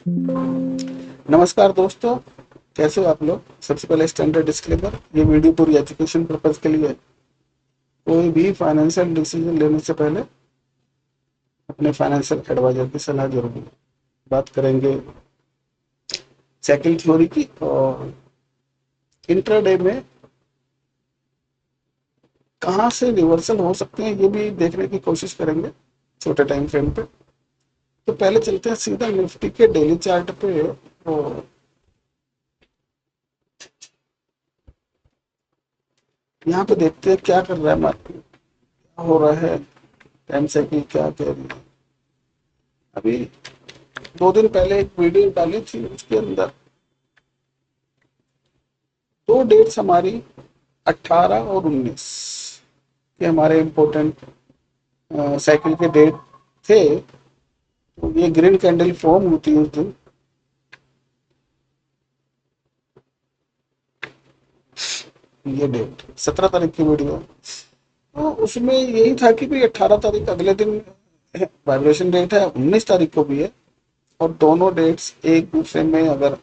नमस्कार दोस्तों, कैसे हो आप लोग। सबसे पहले स्टैंडर्ड डिस्क्लेमर, ये वीडियो पूरी एजुकेशन पर्पज के लिए है। कोई भी फाइनेंशियल डिसीजन लेने से पहले अपने फाइनेंशियल एडवाइजर की सलाह जरूर लें। बात करेंगे साइकिल थ्योरी की, और इंट्राडे में कहाँ से रिवर्सल हो सकते हैं ये भी देखने की कोशिश करेंगे छोटे टाइम फ्रेम पे। तो पहले चलते हैं सीधा निफ्टी के डेली चार्ट पे। और यहाँ पे देखते हैं क्या कर रहा है मार्केट, क्या हो रहा है, टाइम साइकिल क्या कह रही है। अभी 2 दिन पहले एक वीडियो डाली थी, उसके अंदर दो डेट्स हमारी 18 और 19 के हमारे इम्पोर्टेंट साइकिल के डेट थे। तो ये ग्रीन कैंडल फॉर्म होती है उस दिन। ये डेट 17 तारीख की वीडियो, तो उसमें यही था कि भाई 18 तारीख अगले दिन वाइब्रेशन डेट है, 19 तारीख को भी है। और दोनों डेट्स एक दूसरे में अगर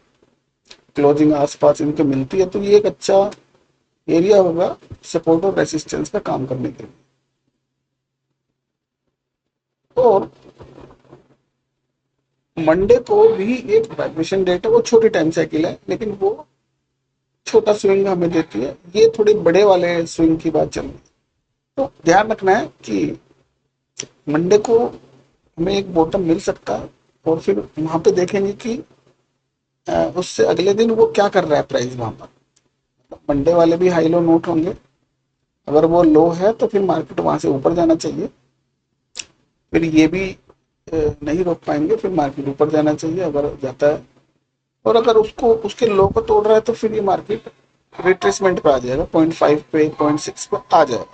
क्लोजिंग आसपास इनके मिलती है तो ये एक अच्छा एरिया होगा सपोर्ट और रेसिस्टेंस का काम करने के लिए। और मंडे को भी एक वाइब्रेशन डेट है, वो छोटी टाइम साइकिल है लेकिन वो छोटा स्विंग हमें देती है। ये थोड़े बड़े वाले स्विंग की बात चल रही है। तो ध्यान रखना है कि मंडे को हमें एक बॉटम मिल सकता है, और फिर वहां पे देखेंगे कि उससे अगले दिन वो क्या कर रहा है प्राइस वहां पर। मंडे वाले भी हाई लो नोट होंगे। अगर वो लो है तो फिर मार्केट वहां से ऊपर जाना चाहिए। फिर ये भी नहीं रोक पाएंगे, फिर मार्केट ऊपर जाना चाहिए अगर जाता है। और अगर उसको उसके लो को तोड़ रहा है तो फिर ये मार्केट रिट्रेसमेंट पे आ जाएगा, 0.5 पे 0.6 पे आ जाएगा।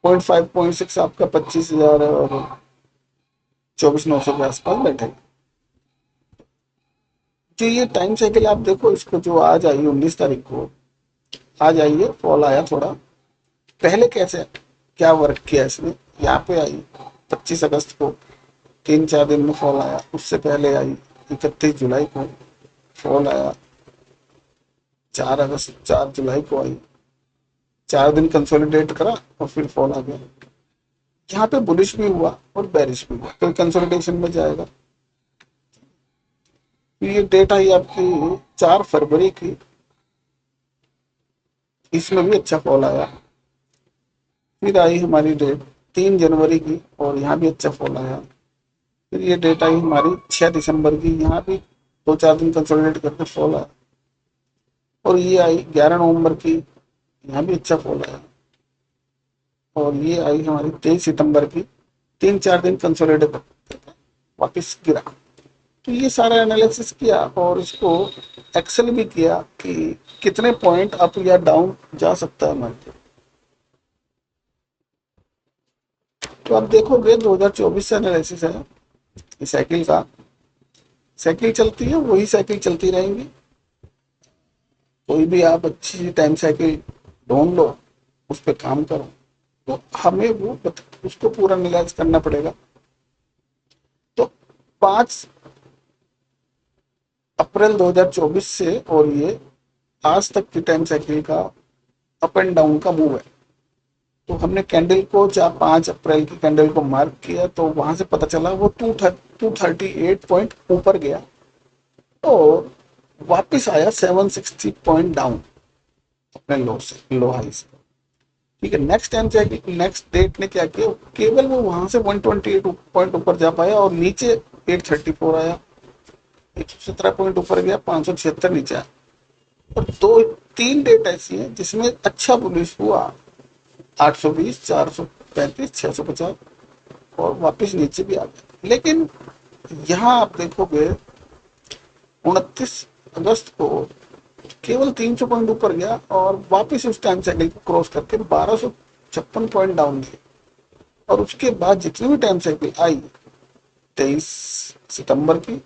0.5 0.6 आपका 25,000 और 24,900 के आसपास बैठेगा। जो ये टाइम साइकिल आप देखो, इसको जो आज आई 19 तारीख को, आज आई है, फॉल आया थोड़ा। पहले कैसे क्या वर्क किया इसने, यहाँ पे आई 25 अगस्त को, 3-4 दिन में फॉल आया। उससे पहले आई 31 जुलाई को, फॉल आया। 4 जुलाई को आई, 4 दिन कंसोलिडेट करा और फिर फॉल आ गया। यहाँ पे बुलिश भी हुआ और बेरिश भी हुआ, तो कंसोलिडेशन में जाएगा। ये डेट आई आपकी 4 फरवरी की, इसमें भी अच्छा फॉल आया। फिर आई हमारी डेट 3 जनवरी की, और यहाँ भी अच्छा फॉल आया। फिर ये डेट आई हमारी 6 दिसंबर की, यहाँ भी 2-4 दिन कंसोलिडेट करके फॉल आया। और ये आई 11 नवंबर की, यहाँ भी अच्छा फॉल आया। और ये आई हमारी 23 सितंबर की, 3-4 दिन कंसोलिडेट करके वापिस गिरा। तो ये सारा एनालिसिस किया और इसको एक्सेल भी किया कि कितने पॉइंट अप या डाउन जा सकता है मार्केट। तो आप देखोगे 2024 से एनालिसिस है इस साइकिल का। साइकिल चलती है, वही साइकिल चलती रहेंगी। कोई भी आप अच्छी टाइम साइकिल ढूंढ लो, उस पर काम करो, तो हमें उसको पूरा एनालाइज करना पड़ेगा। तो 5 अप्रैल 2024 से और ये आज तक की टाइम साइकिल का अप एंड डाउन का मूव है। तो हमने कैंडल को, जब 5 अप्रैल की कैंडल को मार्क किया तो वहां से पता चला वो 238 पॉइंट ऊपर गया और वापस आया 760 पॉइंट डाउन अपने लो से, लो हाई से। ठीक है, नेक्स्ट टाइम क्या, नेक्स्ट डेट ने क्या किया, केवल वो वहां से 128 पॉइंट ऊपर जा पाया और नीचे 834 आया, 117 पॉइंट ऊपर गया, 576 नीचे आया। और 2-3 डेट ऐसी है जिसमें अच्छा बुलिश हुआ, 820, 435, 650, और वापस नीचे भी आ गया। लेकिन यहाँ आप देखोगे 29 अगस्त को केवल 300 पॉइंट ऊपर गया और वापस उस टाइम साइकिल को क्रॉस करके 1256 पॉइंट डाउन गए। और उसके बाद जितनी भी टाइम साइकिल आई, 23 सितंबर की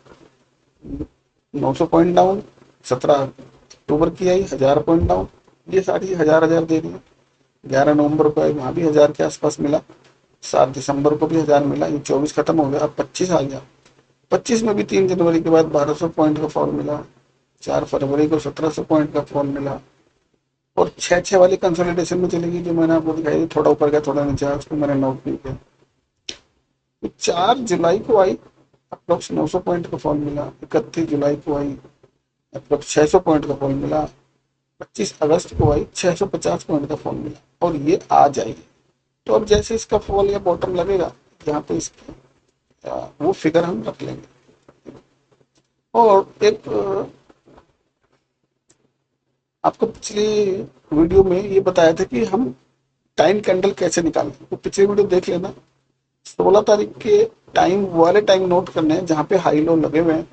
900 पॉइंट डाउन, 17 अक्टूबर की आई 1000 पॉइंट डाउन, ये सारी हजार हजार दे रही है। 11 नवंबर को आई, वहां भी 1000 के आसपास मिला। 7 दिसंबर को भी 1000 मिला। ये 24 खत्म हो गया, अब 25 आ गया। 25 में भी 3 जनवरी के बाद 1200 पॉइंट का फॉल मिला, 4 फरवरी को 1700 पॉइंट का फॉल मिला, और 6-6 वाली कंसोलिडेशन में चलेगी जो मैंने आपको दिखाई थी, थोड़ा ऊपर गया थोड़ा नीचे आया, उसको मैंने नोट भी किया। तो 4 जुलाई को आई अप्रोक्स 900 पॉइंट का फॉल मिला, 31 जुलाई को आई अप्रोक्स 600 पॉइंट का फॉल मिला, 25 अगस्त को आई 650 पॉइंट का फॉल मिला, और ये आ जाएगी। तो अब जैसे इसका फॉल या बॉटम लगेगा यहाँ पे इसकी वो फिगर हम रख लेंगे। और एक आपको पिछली वीडियो में ये बताया था कि हम टाइम कैंडल कैसे निकालें, तो पिछली वीडियो देख लेना। 16 तारीख के टाइम वाले टाइम नोट करने हैं जहाँ पे हाई लो लगे हुए हैं,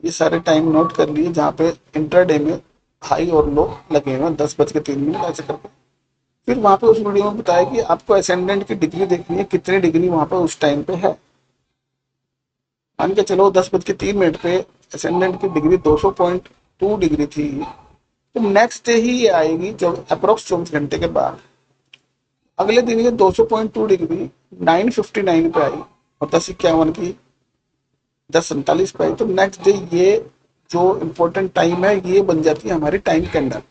ये सारे टाइम नोट कर लिए जहाँ पे इंट्राडे में हाई और लो लगे हुए हैं 10:03 ऐसे करके। फिर वहां पे उस वीडियो में बताया कि आपको एसेंडेंट की डिग्री देखनी है, कितनी डिग्री वहां पे उस टाइम पे है। मान के चलो 10:03 पे एसेंडेंट की डिग्री 200.2 डिग्री थी, तो नेक्स्ट डे ही ये आएगी जब अप्रोक्स 24 घंटे के बाद। अगले दिन ये 200.2 डिग्री 9:59 पे आई और 10:51 की 10:47 पे आई। तो नेक्स्ट डे ये जो इम्पोर्टेंट टाइम है ये बन जाती है हमारी टाइम कैंडल।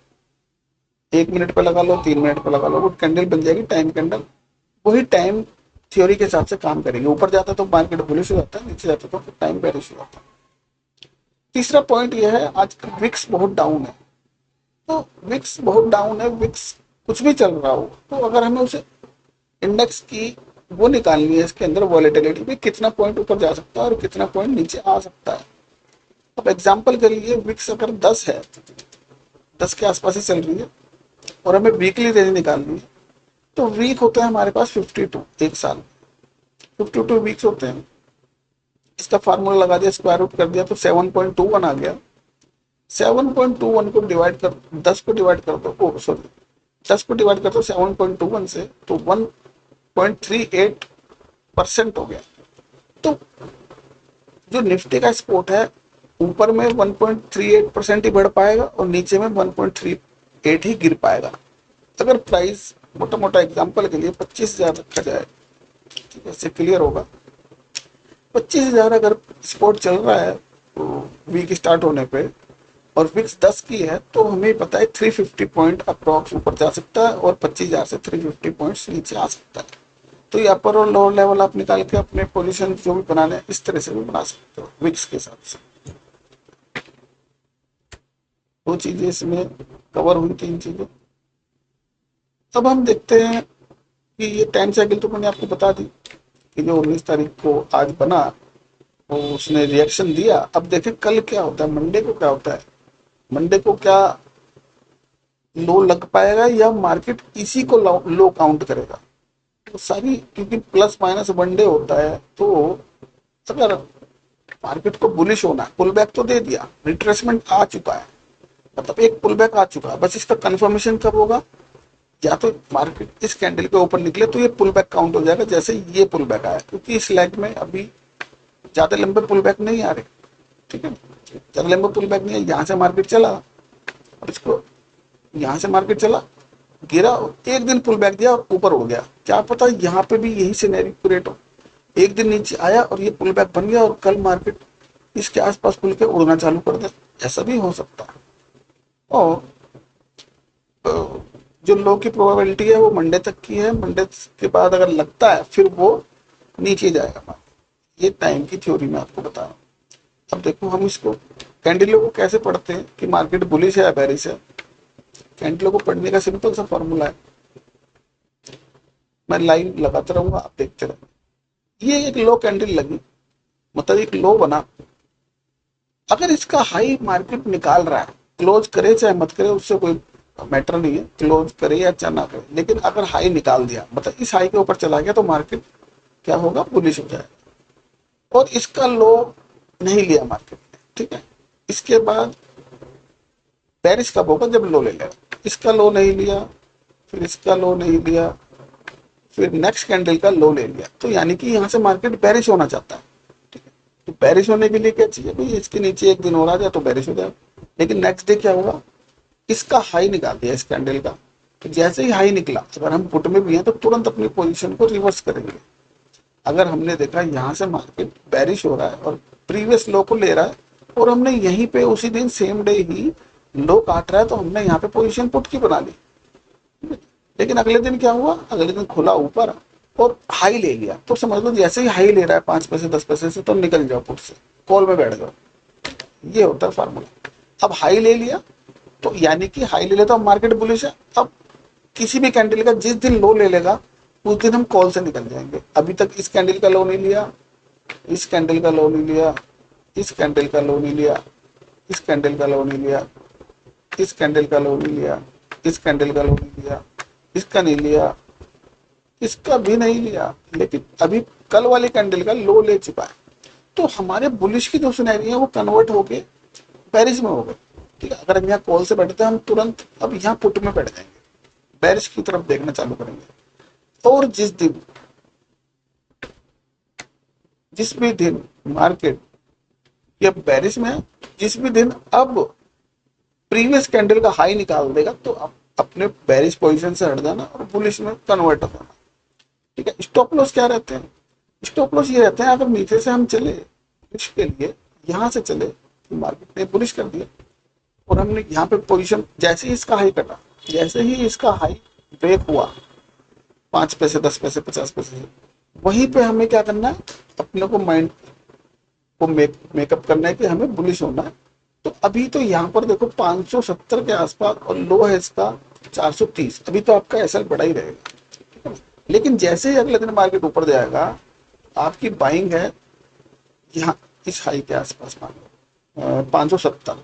1 मिनट पे लगा लो, 3 मिनट पे लगा लो, वो कैंडल बन जाएगी टाइम कैंडल। वही टाइम थ्योरी के हिसाब से काम करेंगे। ऊपर जाता तो मार्केट बुलिश हो जाता है, नीचे जाता तो टाइम बेरिश हो जाता है। तीसरा पॉइंट यह है आज विक्स बहुत डाउन है। तो विक्स बहुत डाउन है, विक्स कुछ भी चल रहा हो, तो अगर हमें उसे इंडेक्स की वो निकालनी है, इसके अंदर वॉलेटिलिटी भी कितना पॉइंट ऊपर जा सकता है और कितना पॉइंट नीचे आ सकता है। अब एग्जांपल के लिए विक्स अगर 10 है, 10 के आसपास ही चल रही है और हमें वीकली रेंज निकालनी है, तो वीक होता है हमारे पास 52, एक साल 52 वीक्स होते हैं। इसका फार्मूला लगा दिया, स्क्वायर रूट कर दिया तो 7.21 आ गया। 7.21 को डिवाइड कर 10 को डिवाइड कर दो, सॉरी 10 को डिवाइड कर दो 7.21 से, तो 1.38% हो गया। तो जो निफ्टी का स्पोर्ट है ऊपर में 1.38% ही बढ़ पाएगा और नीचे में 1.38 ही गिर पाएगा। अगर प्राइस मोटा मोटा एग्जांपल के लिए 25,000 रखा जाए, ठीक है, इससे क्लियर होगा। 25,000 अगर स्पोर्ट चल रहा है तो वीक स्टार्ट होने पे और विक्स 10 की है, तो हमें पता है 350 पॉइंट अप्रॉक्स ऊपर जा सकता है और 25,000 से 350 पॉइंट्स नीचे आ सकता है। तो ये अपर और लोअर लेवल आप निकाल के अपने पोजीशन जो भी बनाने हैं इस तरह से भी बना सकते हो विक्स के हिसाब से। दो चीजें इसमें कवर हुई, 3 चीजें। अब हम देखते हैं कि ये टाइम साइकिल तो मैंने आपको बता दी कि जो 19 तारीख को आज बना वो उसने रिएक्शन दिया। अब देखें कल क्या होता है, मंडे को क्या होता है। मंडे को क्या लो लग पाएगा या मार्केट इसी को लो काउंट करेगा। तो सारी क्योंकि प्लस माइनस वनडे होता है, तो अगर मार्केट को बुलिश होना है, पुल बैक तो दे दिया, रिट्रेसमेंट आ चुका है, मतलब एक पुल बैक आ चुका है, बस इसका कंफर्मेशन कब होगा, या तो मार्केट इस कैंडल के ऊपर निकले तो ये पुल बैक काउंट हो जाएगा जैसे ये पुल बैक आया, क्योंकि इस लेग में अभी ज्यादा लंबे पुल बैक नहीं आ रहे, ठीक है, ज्यादा लंबे पुल बैक नहीं है। यहाँ से मार्केट चला और इसको यहाँ से मार्केट चला, गिरा, एक दिन पुल बैक दिया और ऊपर उड़ गया। क्या पता यहाँ पे भी यही सिनेरियो क्रिएट हो, एक दिन नीचे आया और ये पुल बैक बन गया और कल मार्केट इसके आसपास खुल के उड़ना चालू कर दे, ऐसा भी हो सकता है। और जो लो की प्रोबेबिलिटी है वो मंडे तक की है, मंडे के बाद अगर लगता है फिर वो नीचे जाएगा। ये टाइम की थ्योरी में आपको बता रहा हूँ। अब देखो हम इसको कैंडलों को कैसे पढ़ते हैं कि मार्केट बुलिश है या बेरिश है। कैंडलों को पढ़ने का सिंपल सा फॉर्मूला है, मैं लाइन लगाता रहूंगा, आप देखते रहो। ये एक लो कैंडल लगी, मतलब एक लो बना, अगर इसका हाई मार्केट निकाल रहा है, क्लोज करे चाहे मत करे उससे कोई मैटर नहीं है, क्लोज करे या चाहे ना करे, लेकिन अगर हाई निकाल दिया मतलब इस हाई के ऊपर चला गया तो मार्केट क्या होगा, बुलिश हो जाएगा। और इसका लो नहीं लिया मार्केट ने, ठीक है, इसके बाद बेरिश कब होगा, जब लो ले लेगा। इसका लो नहीं लिया, फिर इसका लो नहीं लिया, फिर नेक्स्ट कैंडल का लो ले लिया, तो यानी कि यहाँ से मार्केट बेरिश होना चाहता है, ठीक है। तो बेरिश होने के लिए क्या चाहिए भाई, इसके नीचे एक दिन और आ जाए तो बेरिश हो जाए। लेकिन नेक्स्ट डे क्या होगा, इसका हाई निकाल दिया इस कैंडल का, तो जैसे ही हाई निकला, अगर हम पुट में भी हैं तो तुरंत अपनी पोजीशन को रिवर्स करेंगे। अगर हमने देखा यहाँ से मार्केट बेरिश हो रहा है और प्रीवियस लो को ले रहा है और हमने यहीं पे उसी दिन सेम डे ही लो काट रहा है, तो हमने यहाँ पे पोजीशन पुट की बना ली। लेकिन अगले दिन क्या हुआ, अगले दिन खुला ऊपर और हाई ले लिया, तो समझ लो जैसे ही हाई ले रहा है 5 पैसे 10 पैसे से, तो निकल जाओ पुट से, कॉल में बैठ जाओ। ये होता है फार्मूला। अब हाई ले लिया तो यानी कि हाई ले लिया तो अब मार्केट बुलिश है। अब किसी भी कैंडल का जिस दिन लो ले लेगा उस दिन हम कॉल से निकल जाएंगे। अभी तक इस कैंडल का लो नहीं लिया, इस कैंडल का लो नहीं लिया, इस कैंडल का लो नहीं लिया, इस कैंडल का लो नहीं लिया, इस कैंडल का लो नहीं लिया, इस कैंडल का लो नहीं लिया, इसका नहीं लिया, इसका भी नहीं लिया, लेकिन अभी कल वाली कैंडल का लो ले चुका है। तो हमारे बुलिश की जो सिनेरियो है वो कन्वर्ट होके बेरिश में हो गए। ठीक है, अगर हम यहाँ कॉल से बैठते हैं हम तुरंत अब यहाँ पुट में बैठ जाएंगे, बेरिश की तरफ देखना चालू करेंगे। और जिस भी दिन मार्केट ये बेरिश में है, जिस भी दिन अब प्रीवियस कैंडल का हाई निकाल देगा तो आप अपने बेरिश पोजीशन से हट जाना और बुलिश में कन्वर्ट हो जाना। ठीक है, स्टॉप लॉस क्या रहते हैं, स्टॉप लॉस ये रहते हैं अगर नीचे से हम चले बुलिश के लिए, यहाँ से चले मार्केट ने बुलिश कर दिया और हमने यहाँ पे पोजीशन जैसे ही इसका हाई कटा, जैसे ही इसका हाई ब्रेक हुआ 5 पैसे 10 पैसे 50 पैसे से, वहीं पे हमें क्या करना है, अपने को माइंड को मेकअप करना है कि हमें बुलिश होना है। तो अभी तो यहाँ पर देखो 570 के आसपास और लो है इसका 430, अभी तो आपका एसएल बड़ा ही रहेगा। ठीक है, लेकिन जैसे ही अगले दिन मार्केट ऊपर जाएगा आपकी बाइंग है यहाँ इस हाई के आसपास मान लो 570,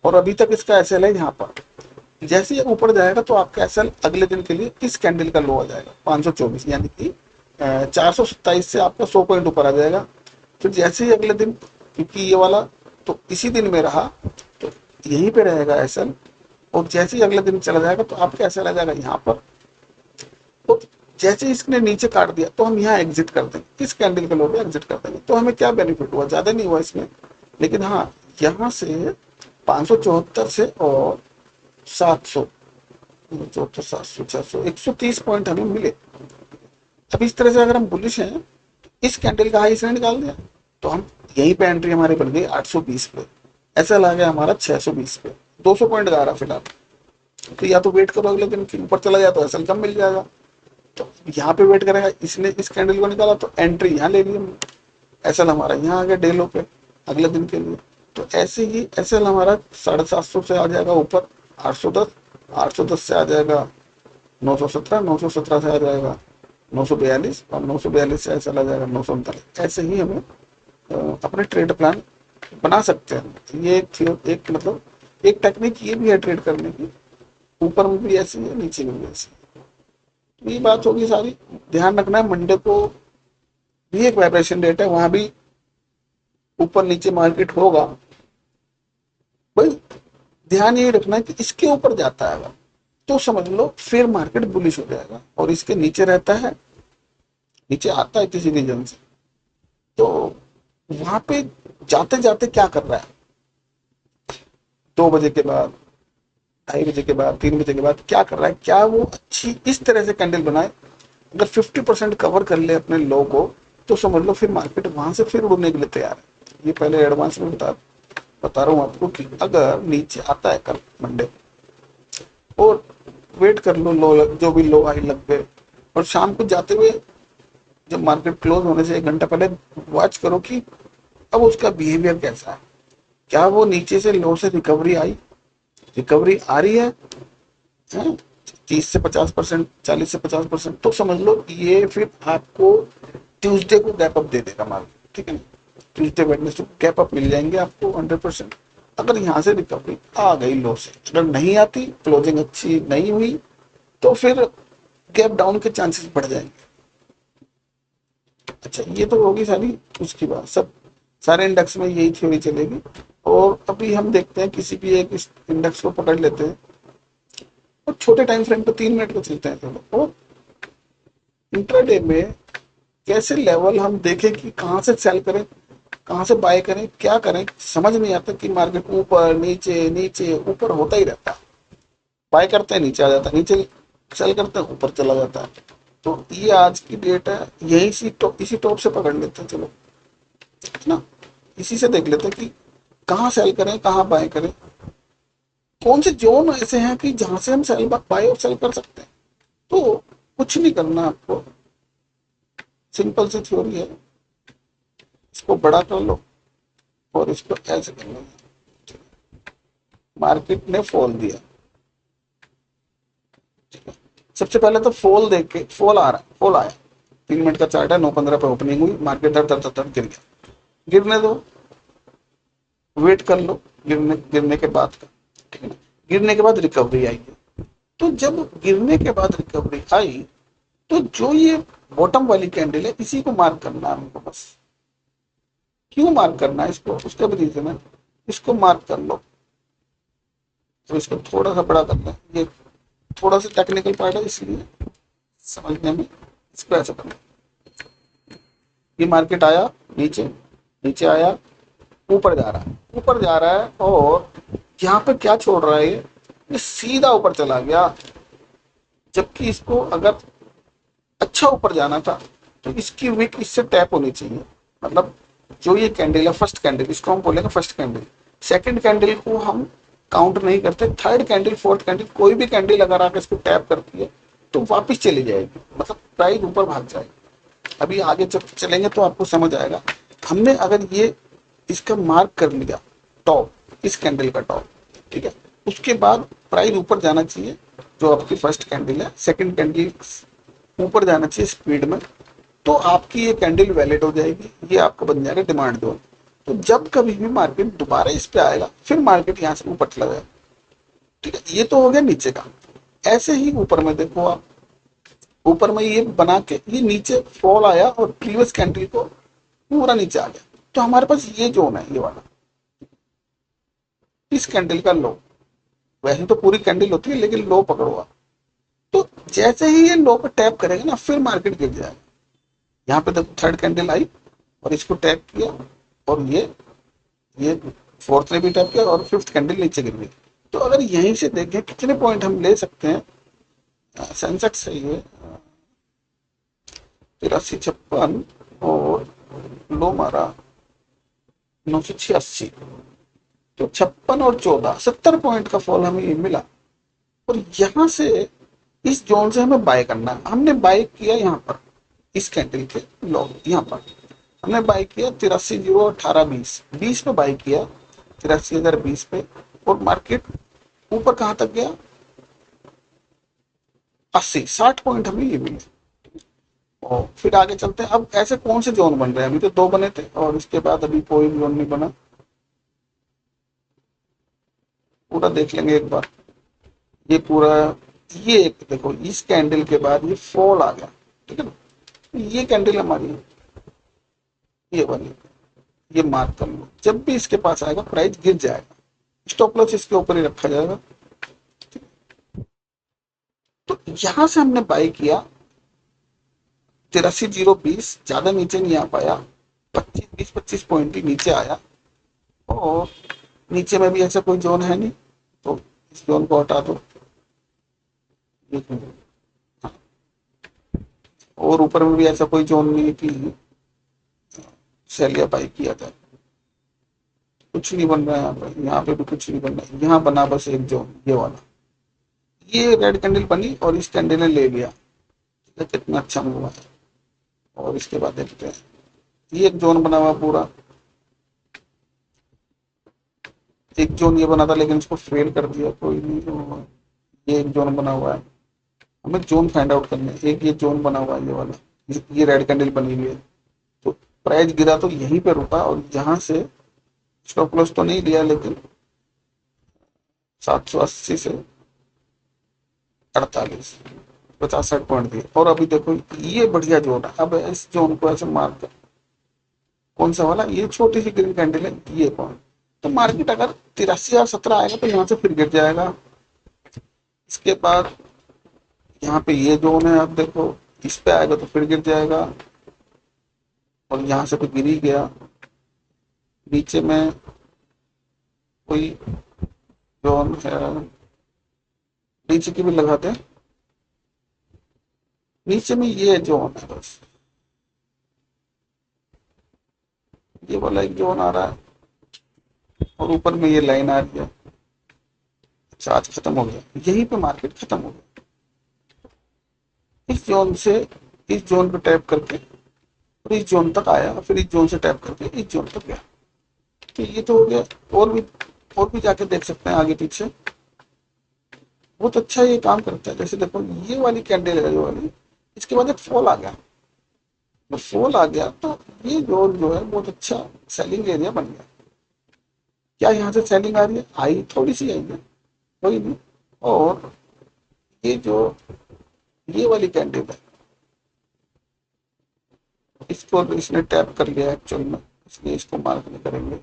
और अभी तक इसका एसएल है यहाँ पर। जैसे ही ऊपर जाएगा तो आपका एसएल अगले दिन के लिए इस कैंडल का लो आ जाएगा 524, यानी कि 427 से आपका 100 पॉइंट ऊपर आ जाएगा। फिर जैसे ही अगले दिन, क्योंकि ये वाला तो इसी दिन में रहा तो यहीं पे रहेगा एसएल, और जैसे ही अगले दिन चला जाएगा तो आपका एसएल आ जाएगा यहाँ पर। तो जैसे ही इसने नीचे काट दिया तो हम यहाँ एग्जिट कर देंगे, इस कैंडल के लो पे एग्जिट कर देंगे। तो हमें क्या बेनिफिट हुआ, ज्यादा नहीं हुआ इसमें, लेकिन हाँ यहाँ से 574 से और 700 74 700 600 130 पॉइंट हमें मिले। अब इस तरह से अगर हम बुलिश हैं, इस कैंडल का हाई इसने निकाल दिया तो हम यहीं पे एंट्री हमारी बन गई 820 पे, ऐसा लगा गया हमारा 620 पे, 200 पॉइंट गा रहा फिलहाल। तो या तो वेट करो अगले दिन की ऊपर चला जाए तो एसएल कम मिल जाएगा, तो यहाँ पे वेट करेगा। इसने इस कैंडल को निकाला तो एंट्री यहाँ ले ली हमने, एसएल हमारा यहाँ आ गया डे लो पे अगले दिन के लिए। तो ऐसे ही एसएल हमारा 750 से आ जाएगा ऊपर 810, 810 से आ जाएगा 917, 917 से आ जाएगा 942 और 942 से ऐसा आ जाएगा 939। ऐसे ही हमें अपने ट्रेड प्लान बना सकते हैं। ये एक मतलब एक टेक्निक ये भी है ट्रेड करने की, ऊपर में भी ऐसी है नीचे में भी ऐसी है। तो ये बात होगी सारी, ध्यान रखना है। मंडे को भी एक वाइब्रेशन डेट है, वहां भी ऊपर नीचे मार्केट होगा। भाई ध्यान ये रखना है कि इसके ऊपर जाता है तो समझ लो फिर मार्केट बुलिश हो जाएगा, और इसके नीचे रहता है, नीचे आता है किसी रीजन से, तो वहां पे जाते जाते क्या कर रहा है, 2 बजे के बाद 2:30 बजे के बाद 3 बजे के बाद क्या कर रहा है, क्या वो अच्छी इस तरह से कैंडल बनाए। अगर 50% कवर कर ले अपने लो को तो समझ लो फिर मार्केट वहां से फिर उड़ने के लिए तैयार है। ये पहले एडवांस में बता रहा हूँ आपको कि अगर नीचे आता है कल मंडे और वेट कर लो, लो जो भी लो हाई लग गए, और शाम को जाते हुए जब मार्केट क्लोज होने से 1 घंटा पहले वॉच करो कि अब उसका बिहेवियर कैसा है, क्या वो नीचे से लो से रिकवरी रिकवरी आ रही है 30 से 50%, 40 से 50%, तो समझ लो ये फिर आपको ट्यूसडे को गैप अप दे देगा मार्केट। ठीक है ना, ट्यूसडे वेडनेसडे को गैप अप मिल जाएंगे आपको 100%। अगर यहाँ से रिकवरी आ गई लो से, अगर नहीं आती, क्लोजिंग अच्छी नहीं हुई, तो फिर गैप डाउन के चांसेस बढ़ जाएंगे। अच्छा, ये तो होगी सारी उसकी बात, सब सारे इंडेक्स में यही थ्योरी चलेगी। और अभी हम देखते हैं किसी भी एक इंडेक्स को पकड़ लेते हैं और छोटे टाइम फ्रेम पे 3 मिनट को चलते हैं थोड़ा, और इंट्राडे में कैसे लेवल हम देखें कि कहाँ से सेल करें, कहाँ से बाय करें, क्या करें, समझ नहीं आता कि मार्केट ऊपर नीचे नीचे ऊपर होता ही रहता है। बाय करते हैं नीचे आ जाता है, नीचे सेल करते हैं ऊपर चला जाता है। तो ये आज की डेट है, यही इसी टॉप से पकड़ लेते हैं, चलो है ना, इसी से देख लेते हैं कि कहाँ सेल करें कहाँ बाय करें, कौन से जोन ऐसे हैं कि जहां से हम सेल बाय और सेल कर सकते हैं। तो कुछ नहीं करना आपको, सिंपल सी थ्योरी है, इसको बड़ा कर लो और इसको ऐसे कर लो। मार्केट ने फॉल दिया, सबसे पहले तो फॉल देख के, फॉल आ रहा है, फॉल आया, 3 मिनट का चार्ट है, 9:15 पे ओपनिंग हुई, मार्केट धर धर धर गिर गया, गिरने दो, वेट कर लो गिरने गिरने के बाद का, ठीक है ना, गिरने के बाद रिकवरी आई है। तो जब गिरने के बाद रिकवरी आई, तो जो ये बॉटम वाली कैंडल है, इसी को मार्क करना है हमको बस। क्यों मार्क करना है इसको, उसका भी रीजन है, इसको मार्क कर लो। तो इसको थोड़ा सा बड़ा कर लें, ये थोड़ा सा टेक्निकल पार्ट है इसलिए समझने में, इसको ऐसा करना। ये मार्केट आया नीचे, नीचे आया, ऊपर जा रहा है, ऊपर जा रहा है, और यहाँ पे क्या छोड़ रहा है, ये सीधा ऊपर चला गया, जबकि इसको अगर अच्छा ऊपर जाना था तो इसकी विक इससे टैप होनी चाहिए। मतलब जो ये कैंडल है, फर्स्ट कैंडल, इसको हम बोलेंगे फर्स्ट कैंडल, सेकंड कैंडल को हम काउंट नहीं करते, थर्ड कैंडल, फोर्थ कैंडल, कोई भी कैंडल अगर आकर इसको टैप करती है तो वापस चली जाएगी, मतलब प्राइस ऊपर भाग जाएगी। अभी आगे जब चलेंगे तो आपको समझ आएगा। हमने अगर ये इसका मार्क कर लिया टॉप, इस कैंडल का टॉप, ठीक है, उसके बाद प्राइस ऊपर जाना चाहिए, जो आपकी फर्स्ट कैंडल है, सेकंड कैंडल ऊपर जाना चाहिए स्पीड में, तो आपकी ये कैंडल वैलिड हो जाएगी, ये आपका बन जाएगा डिमांड जोन। तो जब कभी भी मार्केट दोबारा इस पे आएगा, फिर मार्केट यहाँ से ऊपर चला जाएगा, ठीक है, ये तो हो गया नीचे का। ऐसे ही ऊपर में देखो आप, ऊपर में ये बना के ये नीचे फॉल आया और प्रीवियस कैंडल को पूरा नीचे आ गया, तो हमारे पास ये जोन है, ये वाला, इस कैंडल का लो। वैसे तो पूरी कैंडल होती है, लेकिन लो पकड़ो आप। तो जैसे ही ये लो पे टैप करेंगे ना, फिर मार्केट गिर जाएगा। यहाँ पे देखो थर्ड कैंडल आई और इसको टैप किया, और ये फोर्थ ने भी टैप किया, और फिफ्थ कैंडल नीचे गिर गई। तो अगर यहीं से देखें कितने पॉइंट हम ले सकते हैं, सेंसेक्स है ये 8356, और लो मारा 986, तो 56 और 14, 70 पॉइंट का फॉल हमें मिला। और यहाँ से इस जोन से हमें बाय करना है। हमने बाय किया यहाँ पर, इस कैंडल के लो, यहाँ पर हमने बाय किया 83,018,20, 20 पे बाय किया, 83,020 पे, और मार्केट ऊपर कहाँ तक गया, 80-60 पॉइंट हमें ये मिले। और फिर आगे चलते हैं। अब ऐसे कौन से जोन बन रहे हैं, अभी तो 2 बने थे, और इसके बाद अभी कोई जोन नहीं बना, पूरा देख लेंगे एक बार। ये पूरा, ये एक देखो, इस कैंडल के बाद ये फॉल आ गया, ठीक है ना, ये कैंडल हमारी, ये वाली, ये मार्क कर लो। जब भी इसके पास आएगा प्राइस गिर जाएगा, स्टॉप लॉस इसके ऊपर ही रखा जाएगा। तो यहां से हमने बाय किया 83,020, ज्यादा नीचे नहीं आ पाया, 25 पॉइंट ही नीचे आया, और नीचे में भी ऐसा कोई जोन है नहीं, तो इस जोन को हटा दो, और ऊपर में भी ऐसा कोई जोन नहीं है कि सेल या बाई किया जाए, कुछ नहीं बन रहा है यहाँ पे भी कुछ नहीं बन रहा है। यहाँ बना बस एक जोन, ये वाला, ये रेड कैंडल बनी और इस कैंडल ने ले लिया, कितना अच्छा मूव है। और इसके बाद देखते हैं, ये एक जोन बना हुआ पूरा, एक जोन ये बना था लेकिन इसको फेल कर दिया, कोई नहीं। ये एक जोन बना हुआ है, हमें जोन फाइंड आउट करना है। एक ये जोन बना हुआ है, ये वाला, ये रेड कैंडल बनी हुई है, तो प्राइस गिरा तो यहीं पे रुका, और यहाँ से स्टॉप लॉस तो नहीं लिया, लेकिन 780 से 48, 50-60 पॉइंट दिए। और अभी देखो ये बढ़िया जोन है, अब इस जोन को ऐसे मार कर, कौन सा वाला, ये छोटी सी ग्रीन कैंडल है, ये पॉइंट। तो मार्केट अगर 83,017 आएगा तो यहाँ से फिर गिर जाएगा। इसके बाद यहाँ पे ये जोन है, अब देखो इस पे आएगा तो फिर गिर जाएगा, और यहाँ से तो गिर ही गया। नीचे में कोई जोन है, नीचे की भी लगाते हैं, नीचे में ये जोन है बस, ये वाला एक जोन आ रहा है और ऊपर में ये लाइन आ रही है। चार्ज खत्म हो गया, यहीं पे मार्केट खत्म हो गया। इस जोन से इस जोन पे टैप करके फिर इस जोन तक आया, फिर इस जोन से टैप करके इस जोन तक गया। तो ये तो हो गया। और भी जाके देख सकते हैं आगे पीछे, बहुत अच्छा ये काम करता है। जैसे देखो ये वाली कैंडल है जो वाली, इसके बाद एक फॉल आ गया, तो फॉल आ गया तो ये जोन जो है बहुत अच्छा सेलिंग एरिया बन गया। क्या यहाँ से सेलिंग आ रही है? आई, थोड़ी सी आई है, कोई नहीं। और ये जो ये वाली कैंडल है, इसको इसने टैप कर लिया एक्चुअल में, इसलिए इसको मार्क नहीं करेंगे।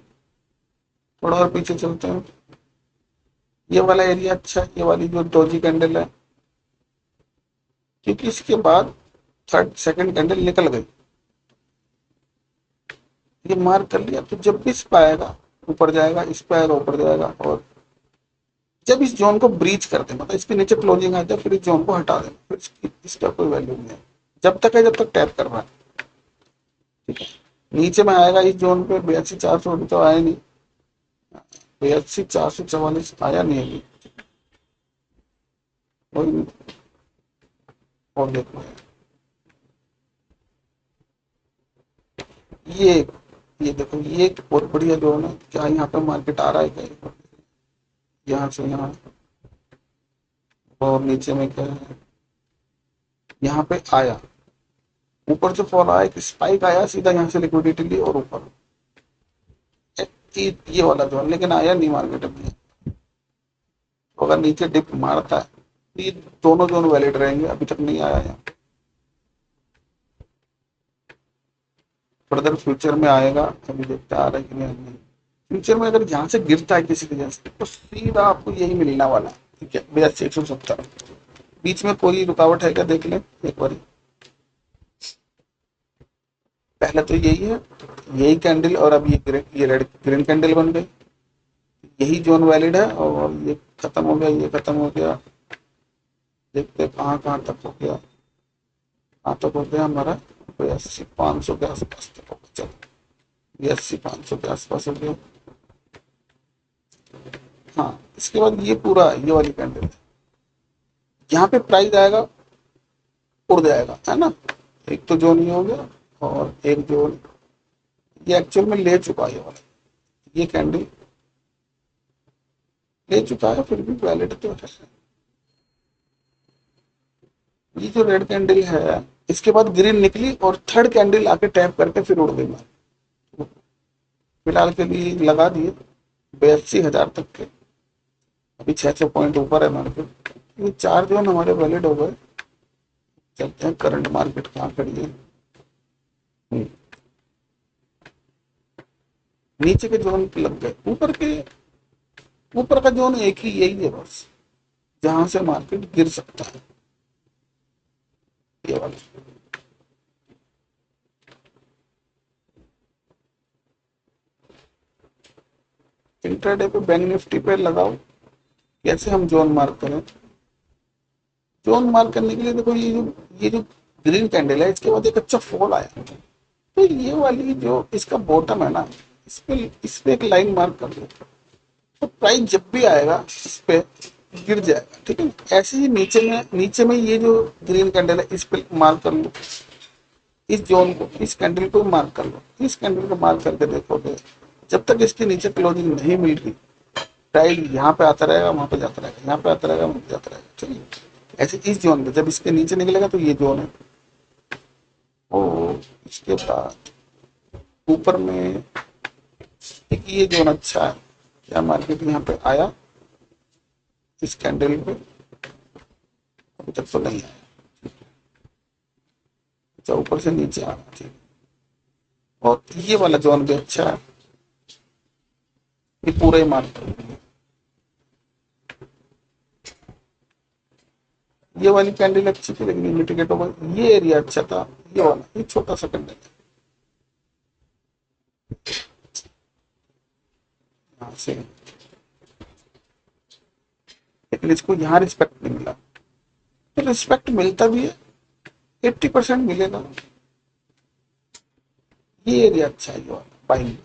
थोड़ा और पीछे चलते हैं। ये वाला एरिया अच्छा है, ये वाली जो डोजी कैंडल है, क्योंकि इसके बाद थर्ड सेकंड कैंडल निकल गई, ये मार्क कर लिया। तो जब भी इस पे आएगा ऊपर जाएगा, इस पे आएगा ऊपर जाएगा। और जब इस जोन को ब्रीच कर दे, मतलब इसके नीचे क्लोजिंग आ जाए, फिर इस जोन को हटा देना, फिर इसका कोई वैल्यू नहीं है जब तक है, जब तक टैप कर रहा है। ठीक है, नीचे में आएगा इस जोन पे 82,400 अभी तो आया नहीं, 82,444 आया नहीं अभी। और और देखो ये ये देखो, ये एक बहुत बढ़िया जोन है। क्या यहाँ पे मार्केट आ रहा है क्या? यहाँ से यहाँ, और नीचे में क्या है, यहाँ पे आया, ऊपर से फॉल आया, एक स्पाइक आया, सीधा यहाँ से लिक्विडिटी ली और ऊपर ये वाला जोन, लेकिन आया नहीं मार्केट में। तो अगर नीचे डिप मारता है तो ये दोनों जोन वैलिड रहेंगे, अभी तक नहीं आया है। फर्दर फ्यूचर में आएगा, अभी देखते आ रहा है कि नहीं। फ्यूचर में अगर यहाँ से गिरता है किसी वजह से तो सीधा आपको यही मिलने वाला है। ठीक है, 82,170। बीच में कोई रुकावट है क्या देख लें एक बार। पहले तो यही है, यही कैंडल, और अब ये रेड ग्रीन कैंडल बन गई, यही जोन वैलिड है। और ये खत्म हो गया, ये खत्म हो गया। देखते कहाँ कहाँ तक हो गया, कहाँ तक हो गया हमारा, 82,500 के आसपास तक हो गया। चलो 82,500 के आसपास हो गया। हाँ, इसके बाद ये पूरा ये वाली कैंडल, यहाँ पे प्राइस आएगा, उड़ जाएगा, है ना। एक तो जोन ये हो गया, और एक जोन ये एक्चुअल में ले चुका है, ये वाला ये कैंडल ले चुका है, फिर भी वैलिड तो है। ये जो रेड कैंडल है, इसके बाद ग्रीन निकली और थर्ड कैंडल आके टैप करके फिर उड़ गई। फिलहाल के लिए लगा दिए 82,000 तक के, अभी 600 पॉइंट ऊपर है मार्केट। ये चार जोन हमारे वैलिड हो गए। चलते हैं करंट मार्केट कहाँ खड़ी है। नीचे के जोन लग गए, ऊपर का जोन एक ही यही है बस, जहां से मार्केट गिर सकता है, ये वाला। इंट्राडे पे बैंक निफ्टी पे लगाओ, कैसे हम जोन मार्क करें? जोन मार्क करने के लिए देखो, ये जो ग्रीन कैंडल है, इसके बाद एक अच्छा फॉल आया, तो ये वाली जो इसका बॉटम है ना, इस पे एक लाइन मार्क कर लो, तो प्राइस जब भी आएगा इस पे गिर जाएगा। ठीक है, ऐसे ही नीचे में ये जो ग्रीन कैंडल है, इस पे मार्क कर लो, इस जोन को, इस कैंडल को मार्क कर लो, इस कैंडल को मार्क करके देखोगे, जब तक इसके नीचे क्लोजिंग नहीं मिल रही, प्राइस यहाँ पे आता रहेगा, वहां पे जाता रहेगा, यहाँ पे आता रहेगा, वहां पे जाता रहेगा। चलिए, ऐसे इस जोन पे जब इसके नीचे निकलेगा तो ये जोन है। और इसके बाद ऊपर में एक ये जोन अच्छा है, क्या मार्केट यहाँ पे आया इस कैंडल पे? अभी तक तो नहीं आया। अच्छा, ऊपर से नीचे आना, ठीक। और ये वाला जोन भी अच्छा है, ये पूरा ही मार्केट, ये वाली कैंडल अच्छी थी लेकिन मिटिगेट हो गई। ये एरिया अच्छा था, ये वाला ये छोटा सा कैंडल यहाँ से, लेकिन इसको यहाँ रिस्पेक्ट नहीं मिला। तो रिस्पेक्ट मिलता भी है, 80% मिलेगा। ये एरिया अच्छा है, ये वाला बाइंग।